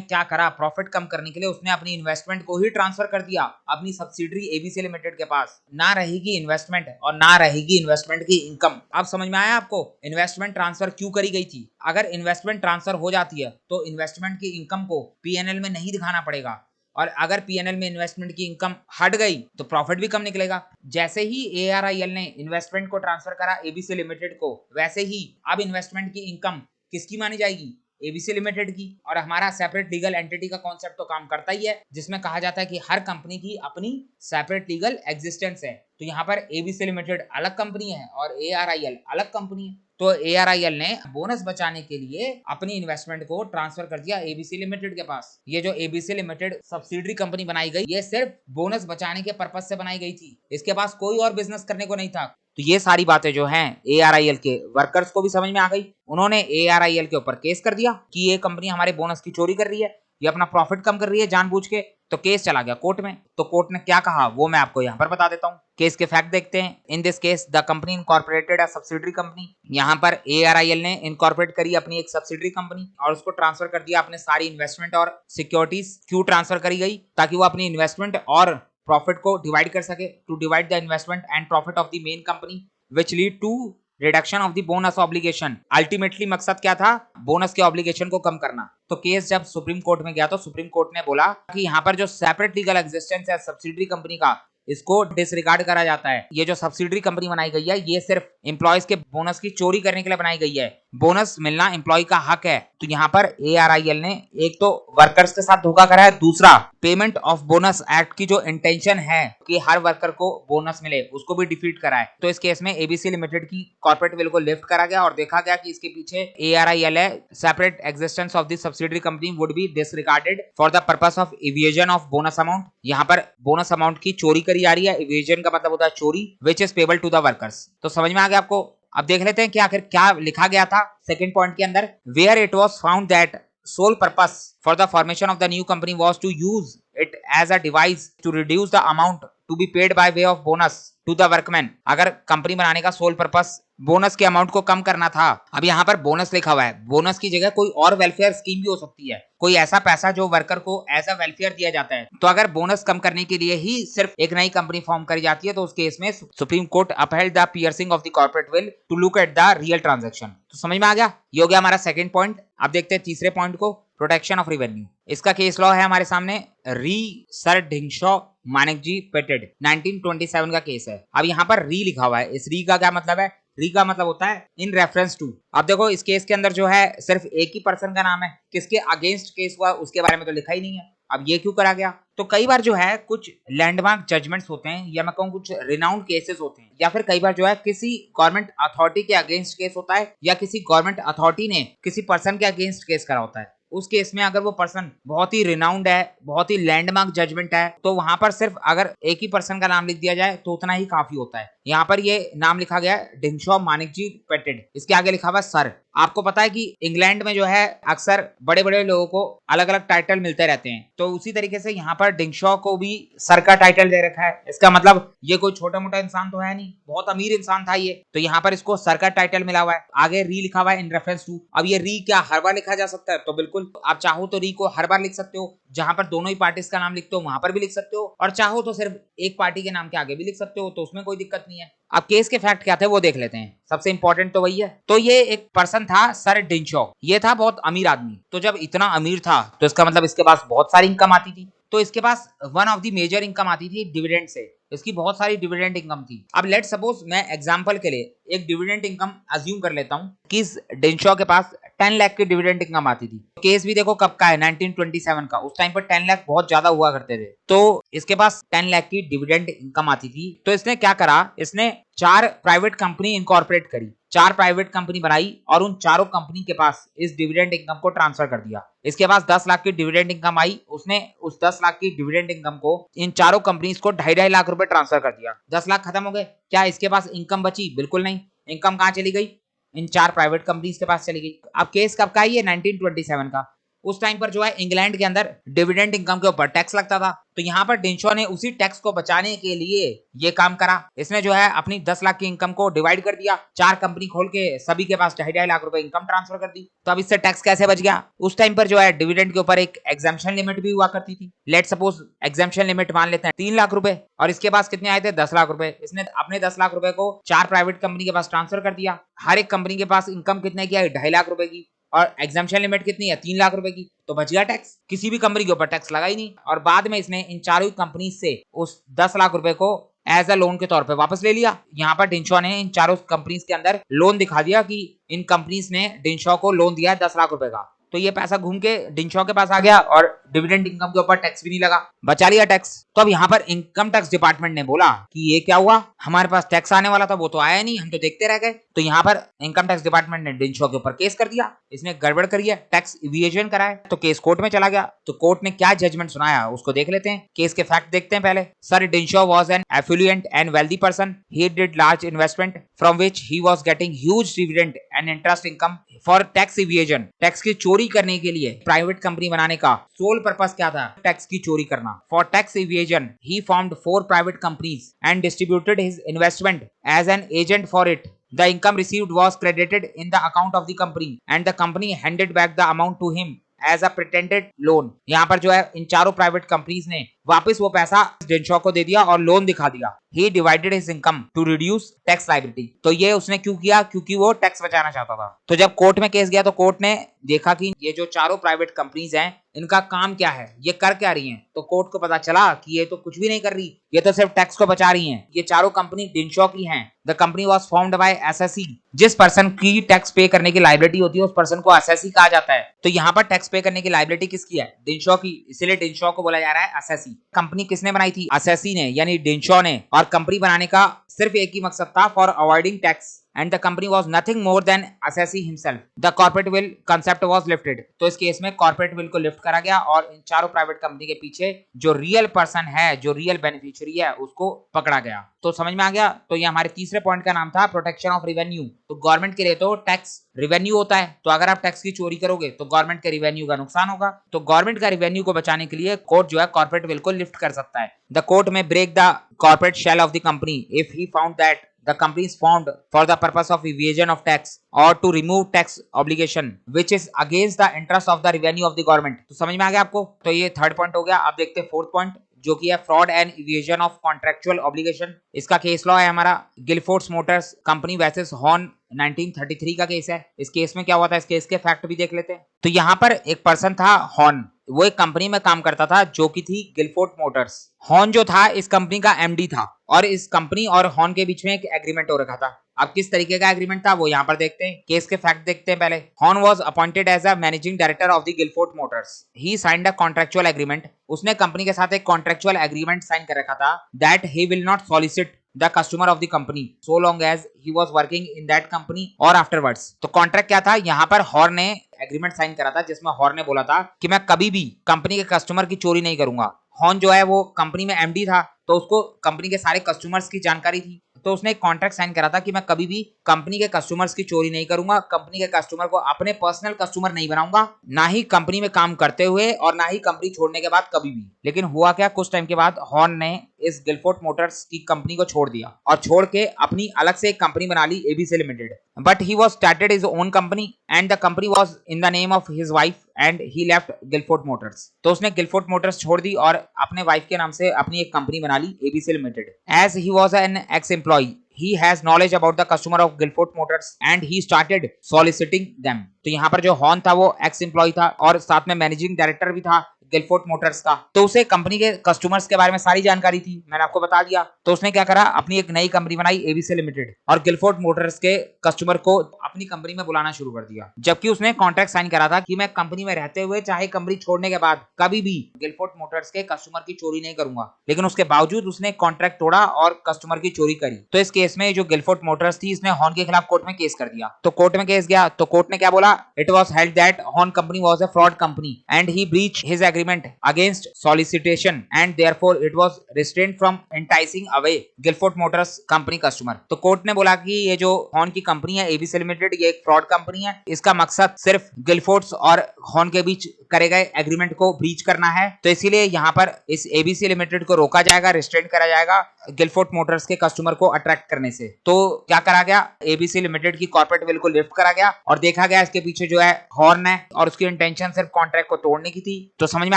क्या करा, प्रॉफिट कम करने के लिए उसने अपनी इन्वेस्टमेंट को ही ट्रांसफर कर दिया अपनी सब्सिडरी ABC लिमिटेड के पास। ना रहेगी इन्वेस्टमेंट और ना रहेगी इन्वेस्टमेंट की इनकम। अब समझ में आया आपको इन्वेस्टमेंट ट्रांसफर क्यों करी गई थी? अगर इन्वेस्टमेंट ट्रांसफर हो जाती है तो इन्वेस्टमेंट की इनकम को PNL में नहीं दिखाना पड़ेगा, और अगर PNL में इन्वेस्टमेंट की इनकम हट गई तो प्रॉफिट भी कम निकलेगा। जैसे ही ARIL ने इन्वेस्टमेंट को ट्रांसफर करा ABC लिमिटेड को, वैसे ही अब इन्वेस्टमेंट की इनकम किसकी मानी जाएगी? ABC लिमिटेड की। और हमारा सेपरेट लीगल एंटिटी का कॉन्सेप्ट तो काम करता ही है, जिसमें कहा जाता है कि हर कंपनी की अपनी सेपरेट लीगल एग्जिस्टेंस है। तो यहाँ पर ABC लिमिटेड अलग कंपनी है और ARIL अलग कंपनी है। तो ARIL ने बोनस बचाने के लिए अपनी इन्वेस्टमेंट को ट्रांसफर कर दिया ABC लिमिटेड के पास। ये जो ABC लिमिटेड सब्सिडरी कंपनी बनाई गई, ये सिर्फ बोनस बचाने के पर्पज से बनाई गई थी, इसके पास कोई और बिजनेस करने को नहीं था। तो ये सारी बातें जो हैं ARIL के वर्कर्स को भी समझ में आ गई। उन्होंने ARIL के ऊपर केस कर दिया कि ये कंपनी हमारे बोनस की चोरी कर रही है, ये अपना प्रॉफिट कम कर रही है जानबूझ के। तो केस चला गया कोर्ट में। तो कोर्ट ने क्या कहा वो मैं आपको यहाँ पर बता देता हूँ। केस के फैक्ट देखते हैं। इन this case the company incorporated a subsidiary company. यहाँ पर ARIL ने इनकॉर्पोरेट करी अपनी एक सब्सिडरी कंपनी और उसको ट्रांसफर कर दिया अपने सारी इन्वेस्टमेंट और सिक्योरिटीज। क्यों ट्रांसफर करी गई? ताकि वो अपनी इन्वेस्टमेंट और प्रॉफिट को डिवाइड कर सके, to divide the investment and profit of the main company which lead to reduction of the bonus obligation. Ultimately मकसद क्या था? बोनस के ऑब्लिगेशन को कम करना। तो केस जब सुप्रीम कोर्ट में गया तो सुप्रीम कोर्ट ने बोला कि यहाँ पर जो सेपरेट लीगल एग्जिस्टेंस है सब्सिडरी कंपनी का, इसको डिसरिगार्ड करा जाता है। ये जो सब्सिडरी कंपनी बनाई गई है ये सिर्फ एम्प्लॉयज के बोनस की चोरी करने के लिए बनाई गई है। बोनस मिलना एम्प्लॉय का हक है। तो यहाँ पर ARIL ने एक तो वर्कर्स के साथ धोखा करा है, दूसरा पेमेंट ऑफ बोनस एक्ट की जो इंटेंशन है कि हर वर्कर को बोनस मिले, उसको भी डिफीट करा है। तो इस केस में ABC लिमिटेड की कॉर्पोरेट विल को लिफ्ट करा गया और देखा गया कि इसके पीछे ARIL है। Separate existence of the subsidiary company would be disregarded for the purpose of evasion of bonus amount. यहाँ पर बोनस अमाउंट की चोरी करी जा रही है। इवेजन का मतलब होता है चोरी, which is payable to the workers. तो समझ में आ गया आपको? अब देख लेते हैं कि आखिर क्या लिखा गया था सेकंड पॉइंट के अंदर। Where it was found that sole purpose for the formation of the new company was to use it as a device to reduce the amount to be paid by way of bonus to the workmen। अगर company बनाने का soul purpose bonus के amount को कम करना था। अब यहाँ पर बोनस लिखा हुआ है, बोनस की जगह कोई और वेलफेयर स्कीम भी हो सकती है, कोई ऐसा पैसा जो वर्कर को एज अ वेलफेयर दिया जाता है। तो अगर बोनस कम करने के लिए ही सिर्फ एक नई कंपनी फॉर्म करी जाती है तो उस केस में Supreme Court upheld the piercing of the corporate veil to look at the real transaction. तो समझ में आ गया? ये हो गया हमारा सेकंड पॉइंट। अब देखते हैं तीसरे पॉइंट को, प्रोटेक्शन ऑफ रेवेन्यू। इसका केस लॉ है हमारे सामने, री सर ढिंगशॉ मानेकजी पेटेड 1927 का केस है। अब यहाँ पर री लिखा हुआ है, इस री का क्या मतलब है? री का मतलब होता है इन रेफरेंस टू। अब देखो इस केस के अंदर जो है सिर्फ एक ही पर्सन का नाम है, किसके अगेंस्ट केस हुआ उसके बारे में तो लिखा ही नहीं है। अब ये क्यों करा गया? तो कई बार जो है कुछ लैंडमार्क जजमेंट्स होते हैं, या मैं कहूँ कुछ रिनाउंड केसेस होते हैं, या फिर कई बार जो है किसी गवर्नमेंट अथॉरिटी के अगेंस्ट केस होता है, या किसी गवर्नमेंट अथॉरिटी ने किसी पर्सन के अगेंस्ट केस करा होता है। उस केस में अगर वो पर्सन बहुत ही रिनाउंड है, बहुत ही लैंडमार्क जजमेंट है, तो वहां पर सिर्फ अगर एक ही पर्सन का नाम लिख दिया जाए तो उतना ही काफी होता है। यहाँ पर ये नाम लिखा गया है ढिंगशॉ मानेकजी पेटेड, इसके आगे लिखा हुआ सर। आपको पता है कि इंग्लैंड में जो है अक्सर बड़े बड़े लोगों को अलग अलग टाइटल मिलते रहते हैं, तो उसी तरीके से यहाँ पर ढिंगशॉ को भी सर का टाइटल दे रखा है। इसका मतलब ये कोई छोटा मोटा इंसान तो है नहीं, बहुत अमीर इंसान था ये, तो यहाँ पर इसको सर का टाइटल मिला हुआ है। आगे री लिखा हुआ है इन रेफरेंस टू। अब ये री क्या हर बार लिखा जा सकता है? तो बिल्कुल, आप चाहो तो री को हर बार लिख सकते हो, जहां पर दोनों ही पार्टीज का नाम लिखते हो वहां पर भी लिख सकते हो, और चाहो तो सिर्फ एक पार्टी के नाम के आगे भी लिख सकते हो, तो उसमें कोई दिक्कत नहीं है। अब केस के फैक्ट क्या थे वो देख लेते हैं, सबसे इंपॉर्टेंट तो वही है। तो ये एक पर्सन था सर ढिंगशॉ, ये था बहुत अमीर आदमी। तो जब इतना अमीर था तो इसका मतलब इसके पास बहुत सारी इनकम आती थी। तो इसके पास one of the major income आती थी डिविडेंड से, इसकी बहुत सारी डिविडेंड इनकम थी। अब लेट सपोज मैं एग्जांपल के लिए एक डिविडेंड इनकम अज्यूम कर लेता हूं कि इस ढिंगशॉ के पास 10 लाख की डिविडेंड इनकम आती थी। केस भी देखो कब का है, 1927 का। उस टाइम पर 10 लाख बहुत ज्यादा हुआ करते थे, तो इसके पास 10 लाख की डिविडेंड इनकम आती थी। तो इसने क्या करा, इसने 4 प्राइवेट कंपनी इनकॉर्पोरेट करी। 4 प्राइवेट कंपनी बनाई और उन चारों कंपनी के पास इस डिविडेंड इनकम को ट्रांसफर कर दिया। इसके पास 10 लाख की डिविडेंड इनकम आई, उसने उस 10 लाख की डिविडेंड इनकम को इन चारों कंपनीज को 2.5 लाख रुपए ट्रांसफर कर दिया। 10 लाख खत्म हो गए, क्या इसके पास इनकम बची? बिल्कुल नहीं। इनकम कहाँ चली गई? इन 4 प्राइवेट कंपनीज के पास चली गई। अब केस कब का है? ये 1927 का। उस टाइम पर जो है इंग्लैंड के अंदर डिविडेंड इनकम के ऊपर टैक्स लगता था, तो यहाँ पर डिंशॉ ने उसी टैक्स को बचाने के लिए ये काम करा। इसने जो है अपनी 10 लाख की इनकम को डिवाइड कर दिया, 4 कंपनी खोल के सभी के पास 2.5 लाख रुपए इनकम ट्रांसफर कर दी। तो अब इससे टैक्स कैसे बच गया? उस टाइम पर जो है डिविडेंड के ऊपर एक एग्जाम्पशन लिमिट भी हुआ करती थी। लेट सपोज एग्जाम्पशन लिमिट मान लेते हैं 3 लाख रुपए, और इसके पास कितने आए थे? 10 लाख रुपए। इसने अपने 10 लाख रुपए को 4 प्राइवेट कंपनी के पास ट्रांसफर कर दिया। हर एक कंपनी के पास इनकम कितने की आई? 2.5 लाख रुपए की, और एग्जाम्पशन लिमिट कितनी है? 3 लाख रुपए की। तो बच गया टैक्स, किसी भी कंपनी के ऊपर टैक्स लगा ही नहीं। और बाद में इसने इन चारों कंपनी से उस 10 लाख रुपए को एज अ लोन के तौर पे वापस ले लिया। यहाँ पर डिंशॉ ने इन चारों कंपनीज के अंदर लोन दिखा दिया कि इन कंपनीज ने डिंशॉ को लोन दिया है 10 लाख रुपए का। तो ये पैसा घूम के डिंशॉ के पास आ गया और डिविडेंड इनकम के ऊपर टैक्स भी नहीं लगा, बचा लिया टैक्स। तो अब यहाँ पर इनकम टैक्स डिपार्टमेंट ने बोला कि ये क्या हुआ, हमारे पास टैक्स आने वाला था वो तो आया नहीं, हम तो देखते रह गए। तो यहाँ पर इनकम टैक्स डिपार्टमेंट ने डिंशॉ के ऊपर केस कर दिया, इसने गड़बड़ करी है, टैक्स इवेजन करा है। तो केस कोर्ट में चला गया। तो कोर्ट ने क्या जजमेंट सुनाया उसको देख लेते हैं। केस के फैक्ट देखते हैं पहले। Sir Dinshaw was an affluent and wealthy person, he did large investment from which he was getting huge dividend and interest income. For tax evasion, tax की चोरी करने के लिए प्राइवेट कंपनी बनाने का सोल पर्पस क्या था? टैक्स की चोरी करना। For tax evasion he formed 4 private companies and distributed his investment as an agent for it. The income received was credited in the account of the company and the company handed back the amount to him as a pretended loan। यहाँ पर जो है इन चारों private companies ने वापस वो पैसा डिंशॉ को दे दिया और लोन दिखा दिया। He divided his income to reduce tax liability। तो ये उसने क्यों किया? क्योंकि वो टैक्स बचाना चाहता था। तो जब कोर्ट में केस गया तो कोर्ट ने देखा कि ये जो चारों प्राइवेट कंपनीज हैं इनका काम क्या है, ये कर क्या रही हैं। तो कोर्ट को पता चला कि ये तो कुछ भी नहीं कर रही, ये तो सिर्फ टैक्स को बचा रही हैं। ये चारों कंपनी डिंशॉ की हैं। The company was formed by SSC. जिस पर्सन की टैक्स पे करने की लायबिलिटी होती है उस पर्सन को एसएससी कहा जाता है। तो यहाँ पर टैक्स पे करने की लायबिलिटी किसकी है? डिंशॉ की, इसीलिए डिंशॉ को बोला जा रहा है एसएससी। कंपनी किसने बनाई थी? एसएससी ने, यानी डिंशॉ ने। और कंपनी बनाने का सिर्फ एक ही मकसद था, for avoiding tax, and the company was nothing more than assessee himself। The corporate will concept was lifted। तो इस केस में corporate will को लिफ्ट करा गया और इन चारों प्राइवेट कंपनी के पीछे जो रियल पर्सन है, जो रियल बेनिफिशियरी है, उसको पकड़ा गया। तो समझ में आ गया। तो ये हमारे तीसरे पॉइंट का नाम था प्रोटेक्शन ऑफ रिवेन्यू। तो गवर्नमेंट के लिए तो टैक्स रिवेन्यू होता है, तो अगर आप टैक्स की चोरी करोगे तो गवर्नमेंट के रिवेन्यू का नुकसान होगा। तो गवर्नमेंट का रिवेन्यू को बचाने के लिए कोर्ट जो है कॉर्पोरेट विल को लिफ्ट कर सकता है। The court may break the corporate shell of the company if he found that the company is formed for the purpose of evasion of tax or to remove tax obligation which is against the interest of the revenue of the government। तो समझ में आ गया आपको। तो ये third point हो गया। अब देखते हैं फोर्थ पॉइंट जो कि है fraud and evasion of contractual obligation. इसका केस लॉ है हमारा गिलफोर्ड्स मोटर्स कंपनी वर्सेस हॉर्न 1933 का केस है। इस केस में क्या हुआ था, इस केस के फैक्ट भी देख लेते हैं। तो यहाँ पर एक पर्सन था हॉर्न, वो एक कंपनी में काम करता था जो कि थी गिलफोर्ड मोटर्स। हॉर्न जो था इस कंपनी का एमडी था और इस कंपनी और हॉर्न के बीच में एक एग्रीमेंट हो रखा था। अब किस तरीके का एग्रीमेंट था वो यहाँ पर देखते हैं। केस के फैक्ट देखते हैं पहले। Horne was appointed as a managing director of the Gilford Motors. He signed a contractual agreement. उसने कंपनी के साथ एक कॉन्ट्रेक्चुअल एग्रीमेंट साइन कर रखा था that he will not solicit the customer of the company so long as he was working in that company or afterwards। तो contract क्या था? यहाँ पर हॉर्न ने एग्रीमेंट साइन करा था जिसमें हॉर्न ने बोला था कि मैं कभी भी कंपनी के कस्टमर की चोरी नहीं करूंगा। हॉर्न जो है वो कंपनी में एमडी था, तो उसको कंपनी के सारे कस्टमर्स की जानकारी थी, तो उसने एक कॉन्ट्रैक्ट साइन करा था कि मैं कभी भी कंपनी के कस्टमर्स की चोरी नहीं करूंगा, कंपनी के कस्टमर को अपने पर्सनल कस्टमर नहीं बनाऊंगा, ना ही कंपनी में काम करते हुए और ना ही कंपनी छोड़ने के बाद कभी भी। लेकिन हुआ क्या, कुछ टाइम के बाद हॉर्न ने इस गिलफोर्ड मोटर्स की कंपनी को छोड़ दिया और छोड़ के अपनी अलग से एक कंपनी बना ली, ABC limited. But he was started his own company and the company was in the name of his wife and he left Gilford Motors. तो उसने गिलफोर्ड मोटर्स छोड़ दी और अपने वाइफ के नाम से अपनी एक कंपनी बना ली, ABC limited. As he was an ex employ he has knowledge about the customer of Guilford Motors and he started soliciting them। तो यहाँ पर जो हॉर्न था वो एक्स एम्प्लॉय था और साथ में मैनेजिंग डायरेक्टर भी था गिलफोर्ड मोटर्स का, तो उसे कंपनी के कस्टमर्स के बारे में सारी जानकारी थी, मैंने आपको बता दिया। तो उसने क्या करा, अपनी एक नई कंपनी बनाई एबीसी लिमिटेड, और गिलफोर्ड मोटर्स के कस्टमर को अपनी कंपनी में बुलाना शुरू कर दिया। जबकि उसने कॉन्ट्रैक्ट साइन करा था कि मैं कंपनी में रहते हुए चाहे कंपनी छोड़ने के बाद कभी भी गिलफोर्ड मोटर्स के कस्टमर की चोरी नहीं करूंगा, लेकिन उसके बावजूद उसने कॉन्ट्रैक्ट तोड़ा और कस्टमर की चोरी करी। तो इस केस में जो गिलफोर्ड मोटर्स थी, इसने हॉर्न के खिलाफ कोर्ट में केस कर दिया। तो कोर्ट में केस गया तो कोर्ट ने क्या बोला, it was held that Horne company was a fraud company and he breach his agreement against solicitation and therefore it was restrained from enticing away Gilford Motors company customer. तो court ने बोला कि ये जो horn की company है ABC limited, ये एक फ्रॉड कंपनी है, इसका मकसद सिर्फ गिलफोर्ड्स और हॉर्न के बीच करे गए एग्रीमेंट को ब्रीच करना है। तो इसीलिए यहाँ पर इस एबीसी लिमिटेड को रोका जाएगा, रिस्ट्रेन करा जाएगा गिलफोर्ड मोटर्स के कस्टमर को अट्रैक्ट करने से। तो क्या करा गया, एबीसी लिमिटेड की कॉर्पोरेट विल को लिफ्ट करा गया और देखा गया इसके पीछे जो है हॉर्न है और उसकी इंटेंशन सिर्फ कॉन्ट्रैक्ट को तोड़ने की थी। तो समझ में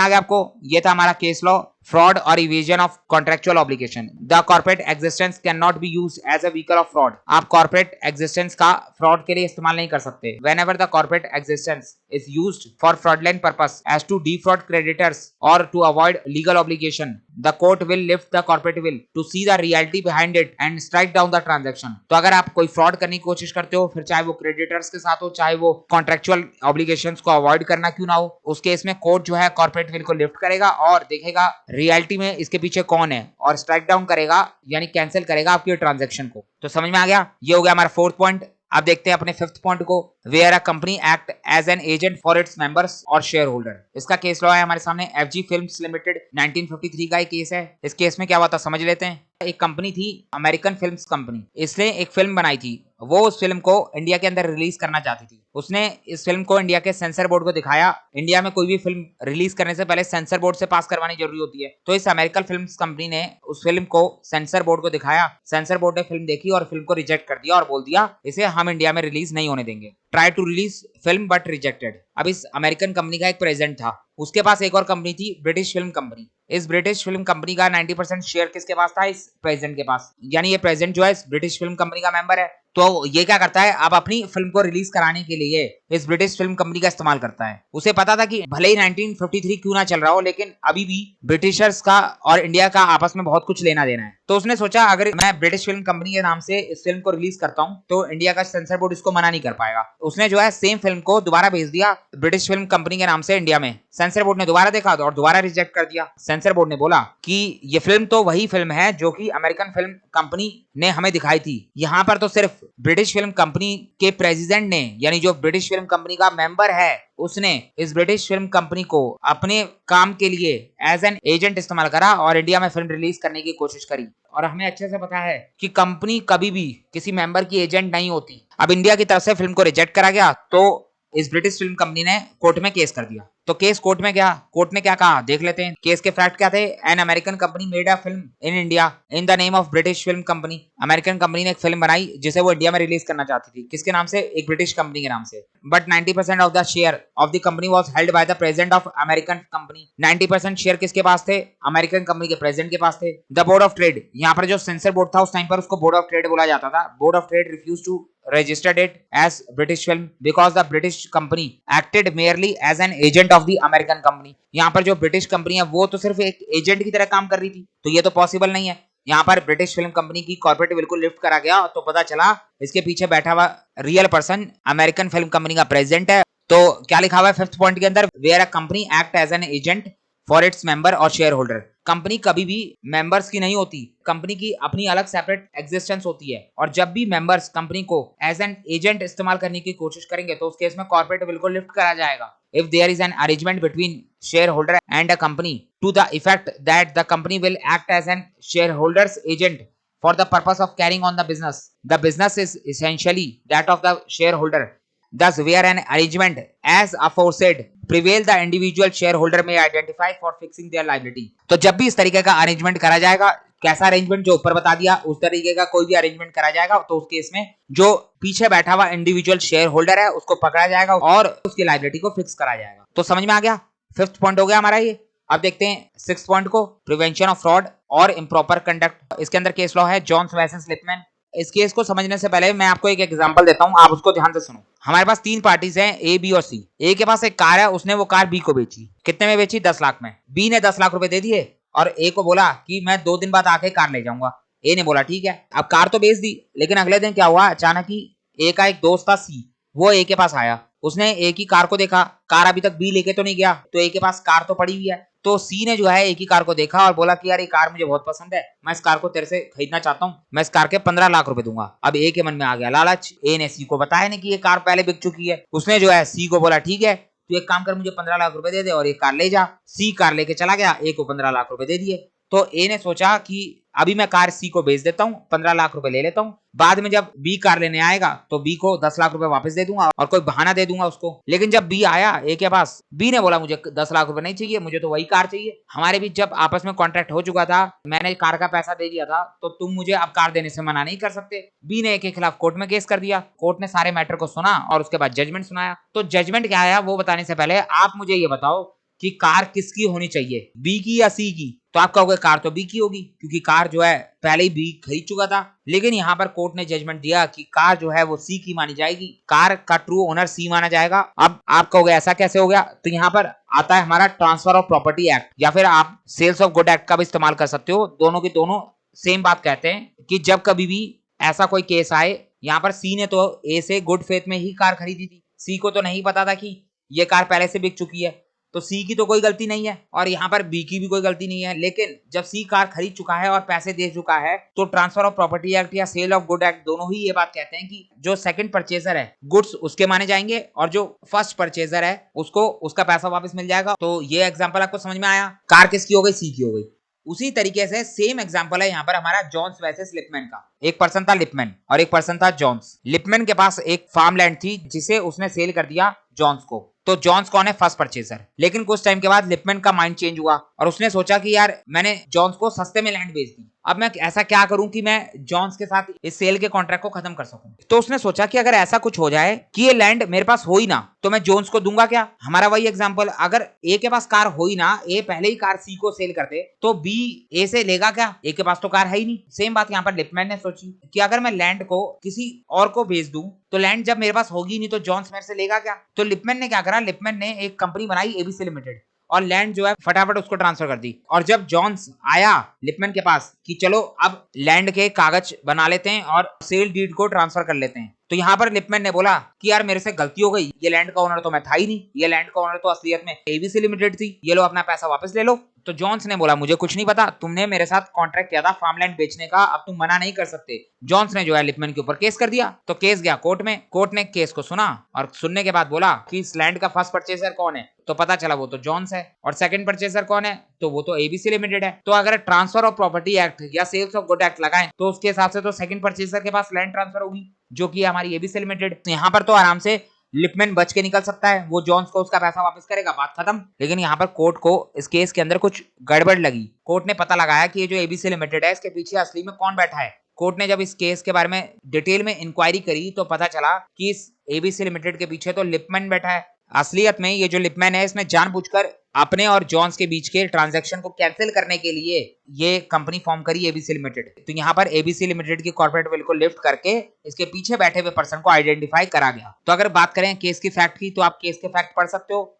आ गया आपको, ये था हमारा case law, fraud or evasion of contractual obligation. The corporate existence cannot be used as a vehicle of fraud. आप corporate existence का fraud के लिए इस्तेमाल नहीं कर सकते। Whenever the corporate existence is used for fraudulent purpose as to defraud creditors or to avoid legal obligation, the court will lift the corporate will to see the reality behind it and strike down the transaction. तो अगर आप कोई fraud करने की कोशिश करते हो, फिर चाहे वो creditors के साथ हो, चाहे वो contractual obligations को avoid करना क्यों ना हो, उस केस में कोर्ट जो है corporate will को lift करेगा और देखेगा रियलिटी में इसके पीछे कौन है और स्ट्राइक डाउन करेगा, यानी कैंसिल करेगा आपकी ट्रांजैक्शन को। तो समझ में आ गया, ये हो गया हमारा फोर्थ पॉइंट। अब देखते हैं अपने फिफ्थ पॉइंट को, where a company act as an agent for its members और शेयर होल्डर। इसका केस लॉ है हमारे सामने, एफजी फिल्म्स लिमिटेड 1953 का एक केस है। इस केस में क्या हुआ था समझ लेते हैं। एक कंपनी थी अमेरिकन फिल्म्स कंपनी, इसने एक फिल्म बनाई थी, वो उस फिल्म को इंडिया के अंदर रिलीज करना चाहती थी। उसने इस फिल्म को इंडिया के सेंसर बोर्ड को दिखाया। इंडिया में कोई भी फिल्म रिलीज करने से पहले सेंसर बोर्ड से पास करवानी जरूरी होती है। तो इस अमेरिकन फिल्म्स कंपनी ने उस फिल्म को सेंसर बोर्ड को दिखाया। सेंसर बोर्ड ने फिल्म देखी और फिल्म को रिजेक्ट कर दिया और बोल दिया इसे हम इंडिया में रिलीज नहीं होने देंगे। Try to release film but rejected. अब इस अमेरिकन कंपनी का एक प्रेसिडेंट था, उसके पास एक और कंपनी थी ब्रिटिश फिल्म कंपनी। इस ब्रिटिश फिल्म कंपनी का 90% शेयर किसके पास था, इस प्रेसिडेंट के पास। यानी ये प्रेसिडेंट जो है इस ब्रिटिश फिल्म कंपनी का मेंबर है। तो ये क्या करता है, अब अपनी फिल्म को रिलीज कराने के लिए इस ब्रिटिश फिल्म कंपनी का इस्तेमाल करता है। उसे पता था कि भले ही 1953 क्यों ना चल रहा हो, लेकिन अभी भी ब्रिटिशर्स का और इंडिया का आपस में बहुत कुछ लेना देना है। तो उसने सोचा अगर मैं ब्रिटिश फिल्म कंपनी के नाम से इस फिल्म को रिलीज करता हूं तो इंडिया का सेंसर बोर्ड इसको मना नहीं कर पाएगा। उसने जो है सेम फिल्म को दोबारा भेज दिया ब्रिटिश फिल्म कंपनी के नाम से इंडिया में। सेंसर बोर्ड ने दोबारा देखा और दोबारा रिजेक्ट कर दिया। सेंसर बोर्ड ने बोला कि ये फिल्म तो वही फिल्म है जो कि अमेरिकन फिल्म कंपनी ने हमें दिखाई थी, यहाँ पर तो सिर्फ ब्रिटिश फिल्म कंपनी के प्रेसिडेंट ने, यानी जो ब्रिटिश फिल्म कंपनी का मेंबर है, उसने इस ब्रिटिश फिल्म कंपनी को अपने काम के लिए एज एन एजेंट इस्तेमाल करा और इंडिया में फिल्म रिलीज करने की कोशिश करी। और हमें अच्छे से पता है कि कंपनी कभी भी किसी मेंबर की एजेंट नहीं होती। अब इंडिया की तरफ से फिल्म को रिजेक्ट करा गया तो इस ब्रिटिश फिल्म कंपनी ने कोर्ट में केस कर दिया। तो केस कोर्ट में गया, कोर्ट ने क्या कहा देख लेते हैं। केस के फैक्ट क्या थे, an American company made a film in India in the name of British film company. American company ने एक फिल्म बनाई जिसे वो इंडिया में रिलीज करना चाहती थी। किसके नाम से, एक ब्रिटिश कंपनी के नाम से। But 90% of the share of the company was held by the president of American company. 90% share किसके पास थे, अमेरिकन कंपनी के प्रेसिडेंट के पास थे। द बोर्ड ऑफ ट्रेड, यहाँ पर जो सेंसर बोर्ड था उस टाइम पर उसको बोर्ड ऑफ ट्रेड बोला जाता था। Board of trade refuse to registered it as British film because the British company acted merely as an agent of the American company। यहाँ पर जो ब्रिटिश कंपनी है वो तो सिर्फ एक एजेंट की तरह काम कर रही थी, तो ये तो पॉसिबल नहीं है। यहाँ पर ब्रिटिश फिल्म कंपनी की कॉर्पोरेट विल को लिफ्ट करा गया तो पता चला इसके पीछे बैठा हुआ real person American film company का प्रेसिडेंट है। तो क्या लिखा हुआ है फिफ्थ पॉइंट के अंदर, where a company act as an agent for its member और शेयर होल्डर। कंपनी कभी भी मेंबर्स की नहीं होती, कंपनी की अपनी अलग सेपरेट एग्जिस्टेंस होती है। और जब भी मेंबर्स कंपनी को एज एन एजेंट इस्तेमाल करने की कोशिश करेंगे तो उस केस में कॉर्पोरेट विल को लिफ्ट करा जाएगा। If there is an arrangement between shareholder and a company to the effect that the company will act as an shareholders agent for the purpose of carrying on the business is essentially that of the shareholder. Thus, where an arrangement as aforesaid prevail, the individual shareholder may identify for fixing their liability। तो जब भी इस तरीके का arrangement करा जाएगा, कैसा arrangement, जो ऊपर बता दिया उस तरीके का कोई भी अरेंजमेंट करा जाएगा, तो उस केस में जो पीछे बैठा हुआ इंडिविजुअल शेयर होल्डर है उसको पकड़ा जाएगा और उसकी लाइबिलिटी को फिक्स करा जाएगा। तो समझ में आ गया, फिफ्थ पॉइंट हो गया हमारा ये। अब देखते हैं सिक्स्थ पॉइंट को, prevention of fraud or improper conduct. इसके अंदर केस लॉ है जॉन्स वर्सेस लिपमैन इस केस को समझने से पहले मैं आपको एक एग्जांपल देता हूं, आप उसको ध्यान से सुनो। हमारे पास 3 पार्टीज हैं, ए, बी और सी। ए के पास एक कार है, उसने वो कार बी को बेची। कितने में बेची? 10 लाख में। बी ने 10 लाख रुपए दे दिए और ए को बोला कि मैं 2 दिन बाद आके कार ले जाऊंगा। ए ने बोला ठीक है। अब कार तो बेच दी, लेकिन अगले दिन क्या हुआ, अचानक ही ए का एक दोस्त था सी, वो ए के पास आया। उसने ए की कार को देखा, कार अभी तक बी लेके तो नहीं गया, तो ए के पास कार तो पड़ी हुई है। तो सी ने जो है ए की कार को देखा और बोला कि यार ये कार मुझे बहुत पसंद है, मैं इस कार को तेरे से खरीदना चाहता हूँ, मैं इस कार के 15 लाख रुपए दूंगा। अब ए के मन में आ गया लालच। ए ने सी को बताया नहीं कि ये कार पहले बिक चुकी है। उसने जो है सी को बोला ठीक है, तू एक काम कर, मुझे 15 लाख रुपए दे दे और ये कार ले जा। सी कार लेके चला गया, ए को 15 लाख रुपए दे दिए। तो ए ने सोचा कि अभी मैं कार सी को बेच देता हूँ, 15 लाख रुपए ले लेता हूँ, बाद में जब बी कार लेने आएगा तो बी को 10 लाख रुपए वापस दे दूंगा और कोई बहाना दे दूंगा उसको। लेकिन जब बी आया ए के पास, बी ने बोला मुझे 10 लाख रुपए नहीं चाहिए, मुझे तो वही कार चाहिए। हमारे बीच जब आपस में कॉन्ट्रैक्ट हो चुका था, मैंने कार का पैसा दे दिया था, तो तुम मुझे अब कार देने से मना नहीं कर सकते। बी ने ए के खिलाफ कोर्ट में केस कर दिया। कोर्ट ने सारे मैटर को सुना और उसके बाद जजमेंट सुनाया। तो जजमेंट क्या आया वो बताने से पहले आप मुझे ये बताओ कि कार किसकी होनी चाहिए, बी की या सी की? तो आप कहोगे कार तो बी की होगी, क्योंकि कार जो है पहले ही बी खरीद चुका था। लेकिन यहाँ पर कोर्ट ने जजमेंट दिया कि कार जो है वो सी की मानी जाएगी, कार का ट्रू ओनर सी माना जाएगा। अब आप कहोगे ऐसा कैसे हो गया? तो यहाँ पर आता है हमारा ट्रांसफर ऑफ प्रॉपर्टी एक्ट, या फिर आप सेल्स ऑफ गुड एक्ट का भी इस्तेमाल कर सकते हो। दोनों की दोनों सेम बात कहते हैं कि जब कभी भी ऐसा कोई केस आए, यहाँ पर सी ने तो ए से गुड फेथ में ही कार खरीदी थी, सी को तो नहीं पता था कि ये कार पहले से बिक चुकी है, तो सी की तो कोई गलती नहीं है और यहाँ पर बी की भी कोई गलती नहीं है। लेकिन जब सी कार खरीद चुका है और पैसे दे चुका है, तो ट्रांसफर ऑफ प्रॉपर्टी एक्ट या सेल ऑफ गुड एक्ट दोनों ही ये बात कहते हैं कि जो सेकंड परचेजर है गुड्स उसके माने जाएंगे और जो फर्स्ट परचेजर है उसको उसका पैसा वापस मिल जाएगा। तो ये एग्जाम्पल आपको समझ में आया, कार किसकी हो गई? सी की हो गई। उसी तरीके से सेम एग्जांपल है यहाँ पर हमारा जॉन्स वर्सेस लिपमैन का। एक पर्सन था लिपमैन और एक पर्सन था जॉन्स। लिपमैन के पास एक फार्म लैंड थी जिसे उसने सेल कर दिया जॉन्स को। तो जॉन्स कौन है? First purchaser. लेकिन कुछ टाइम के बाद लिपमैन का माइंड चेंज हुआ और उसने सोचा कि यार मैंने जॉन्स को सस्ते में लैंड बेच दी, अब मैं ऐसा क्या करूं कि मैं जॉन्स के साथ इस सेल के कॉन्ट्रैक्ट को खत्म कर सकूं। तो उसने सोचा कि अगर ऐसा कुछ हो जाए कि ये लैंड मेरे पास हो ही ना, तो मैं जॉन्स को दूंगा क्या? हमारा वही एग्जांपल, अगर ए के पास कार हो ही ना, ए पहले ही कार सी को सेल करते, तो बी ए से लेगा क्या? ए के पास तो कार है ही नहीं। सेम बात यहाँ पर लिपमैन ने सोची कि अगर मैं लैंड को किसी और को बेच दूं, तो लैंड जब मेरे पास होगी नहीं तो जॉन्स मेरे से लेगा क्या? तो लिपमैन ने क्या करा, लिपमैन ने एक कंपनी बनाई एबीसी लिमिटेड और लैंड जो है फटाफट उसको ट्रांसफर कर दी। और जब जॉन्स आया लिपमैन के पास कि चलो अब लैंड के कागज बना लेते हैं और सेल डीड को ट्रांसफर कर लेते हैं, तो यहाँ पर लिपमैन ने बोला कि यार मेरे से गलती हो गई, ये लैंड का ओनर तो मैं था ही नहीं, ये लैंड का ओनर तो असलियत में एबीसी लिमिटेड थी, ये लो अपना पैसा वापस ले लो। तो जॉन्स ने बोला मुझे कुछ नहीं पता, तुमने मेरे साथ कॉन्ट्रैक्ट किया था फार्मलैंड बेचने का, अब तुम मना नहीं कर सकते। जॉन्स ने जो है लिपमैन के ऊपर केस कर दिया। तो केस गया कोर्ट में, कोर्ट ने केस को सुना और सुनने के बाद बोला कि इस लैंड का फर्स्ट परचेजर कौन है, तो पता चला वो तो जॉन्स है, और सेकंड परचेजर कौन है, तो वो तो एबीसी लिमिटेड है। तो अगर ट्रांसफर ऑफ प्रॉपर्टी एक्ट या सेल्स ऑफ गुड एक्ट लगाएं तो उसके हिसाब से तो सेकंड परचेजर के पास लैंड ट्रांसफर होगी, जो कि हमारी एबीसी लिमिटेड। तो यहाँ पर तो आराम से लिपमैन बच के निकल सकता है, वो जॉन्स को उसका पैसा वापस करेगा, बात खत्म। लेकिन यहाँ पर कोर्ट को इस केस के अंदर कुछ गड़बड़ लगी। कोर्ट ने पता लगाया कि ये जो एबीसी लिमिटेड है इसके पीछे असली में कौन बैठा है। कोर्ट ने जब इस केस के बारे में डिटेल में इंक्वायरी करी तो पता चला कि इस एबीसी लिमिटेड के पीछे तो लिपमैन बैठा है। असलियत में ये जो लिपमैन है इसने जानबूझकर अपने और जॉन्स के बीच के ट्रांजैक्शन को कैंसिल करने के लिए ये कंपनी फॉर्म करी एबीसी लिमिटेड। तो यहाँ पर एबीसी लिमिटेड की कॉर्पोरेट विल को लिफ्ट करके इसके पीछे बैठे हुए पर्सन को आइडेंटिफाई करा गया। तो अगर बात करें केस की फैक्ट की, तो आप केस के फैक्ट पढ़ सकते हो,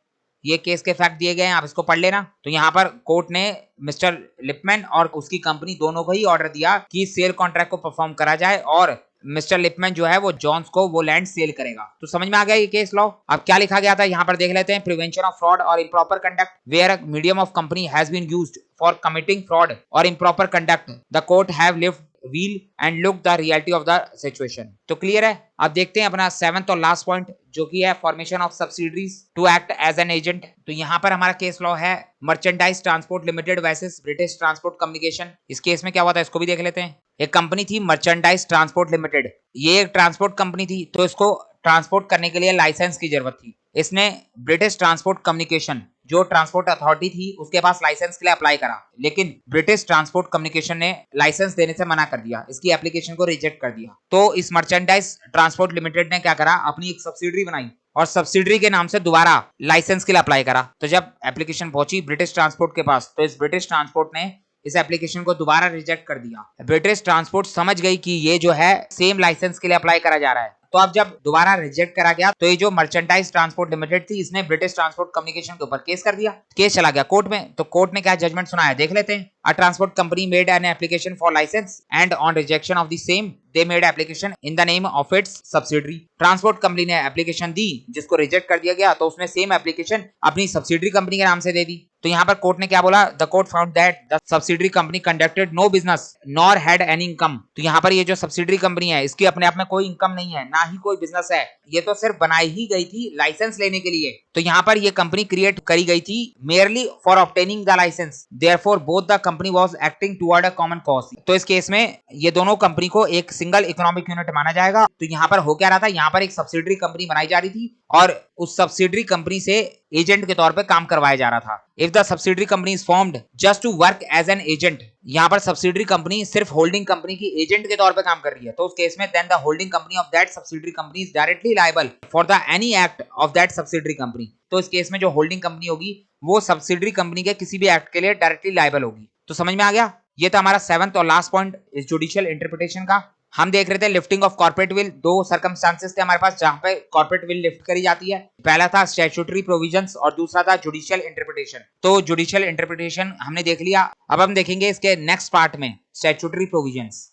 ये केस के फैक्ट दिए गए हैं, आप इसको पढ़ लेना। तो यहाँ पर कोर्ट ने मिस्टर लिपमैन और उसकी कंपनी दोनों को ही ऑर्डर दिया कि सेल कॉन्ट्रैक्ट को परफॉर्म करा जाए और मिस्टर लिपमैन जो है वो जॉन्स को वो लैंड सेल करेगा। तो समझ में आ गया ये केस लॉ। अब क्या लिखा गया था यहाँ पर देख लेते हैं। Prevention of fraud or improper conduct where a medium of company has been used for committing fraud or improper conduct, the court have lift veil and look the reality of the situation. तो clear है। अब देखते हैं अपना 7th और last point, जो कि है formation of subsidiaries to act as an agent. तो यहाँ पर हमारा केस लॉ है merchandise transport limited versus British transport communication. इस केस में क्या हुआ था इसको भी देख लेते हैं। एक कंपनी थी मर्चेंडाइज ट्रांसपोर्ट लिमिटेड, ये एक ट्रांसपोर्ट कंपनी थी, तो इसको ट्रांसपोर्ट करने के लिए लाइसेंस की जरूरत थी। इसने ब्रिटिश ट्रांसपोर्ट कम्युनिकेशन जो ट्रांसपोर्ट अथॉरिटी थी उसके पास लाइसेंस के लिए अप्लाई करा, लेकिन ब्रिटिश ट्रांसपोर्ट कम्युनिकेशन ने लाइसेंस देने से मना कर दिया, इसकी एप्लीकेशन को रिजेक्ट कर दिया। तो इस मर्चेंडाइज ट्रांसपोर्ट लिमिटेड ने क्या करा, अपनी एक सब्सिडरी बनाई और सब्सिडरी के नाम से दोबारा लाइसेंस के लिए अप्लाई करा। तो जब एप्लीकेशन पहुंची ब्रिटिश ट्रांसपोर्ट के पास, तो इस ब्रिटिश ट्रांसपोर्ट ने इस एप्लीकेशन को दोबारा रिजेक्ट कर दिया। ब्रिटिश ट्रांसपोर्ट समझ गई कि ये जो है सेम लाइसेंस के लिए अप्लाई करा जा रहा है, तो अब जब दोबारा रिजेक्ट करा गया तो ये जो मर्चेंटाइज ट्रांसपोर्ट लिमिटेड थी इसने ब्रिटिश ट्रांसपोर्ट कम्युनिकेशन के ऊपर केस कर दिया। केस चला गया कोर्ट में, तो कोर्ट ने क्या जजमेंट सुनाया देख लेते हैं। A transport company made an application for licence and on rejection of the same they made application in the name of its subsidiary. Transport company ने एप्लीकेशन दी जिसको रिजेक्ट कर दिया गया, तो उसने सेम एप्लीकेशन अपनी सब्सिडरी कंपनी के नाम से दे दी। तो यहाँ पर कोर्ट ने क्या बोला, the court found that the subsidiary company conducted no business nor had any income. तो यहाँ पर ये जो सब्सिडरी कंपनी है इसकी अपने आप में कोई इनकम नहीं है, ना ही कोई बिजनेस है, ये तो सिर्फ बनाई ही गई थी लाइसेंस लेने के लिए। तो यहाँ पर ये कंपनी क्रिएट करी गई थी merely for obtaining the licence, therefore both the company was acting toward a common cause. तो इस केस में ये दोनों कंपनी को एक सिंगल इकोनॉमिक यूनिट माना जाएगा। तो यहाँ पर हो क्या रहा था, यहाँ पर एक सब्सिडरी कंपनी बनाई जा रही थी और उस सब्सिडरी कंपनी से एजेंट के तौर पे काम करवाया जा रहा था। If the subsidiary company is formed just to work as an agent, यहाँ पर सब्सिडरी कंपनी सिर्फ होल्डिंग कंपनी की एजेंट के तौर पे काम कर रही है, तो उस केस में then the holding company of that subsidiary company is directly liable for the any act of that subsidiary company. तो इस केस में जो होल्डिंग कंपनी होगी वो सब्सिडरी कंपनी के किसी भी एक्ट के लिए डायरेक्टली लायबल होगी। तो समझ में आ गया। ये था हमारा 7th और लास्ट पॉइंट इस जुडिशियल इंटरप्रिटेशन का। हम देख रहे थे लिफ्टिंग ऑफ कॉर्पोरेट विल। दो सर्कमस्टांसेस थे हमारे पास जहां पे कॉर्पोरेट विल लिफ्ट करी जाती है। पहला था स्टैट्यूटरी प्रोविजंस और दूसरा था जुडिशियल इंटरप्रिटेशन। तो जुडिशियल इंटरप्रिटेशन हमने देख लिया, अब हम देखेंगे इसके नेक्स्ट पार्ट में स्टैट्यूटरी प्रोविजंस।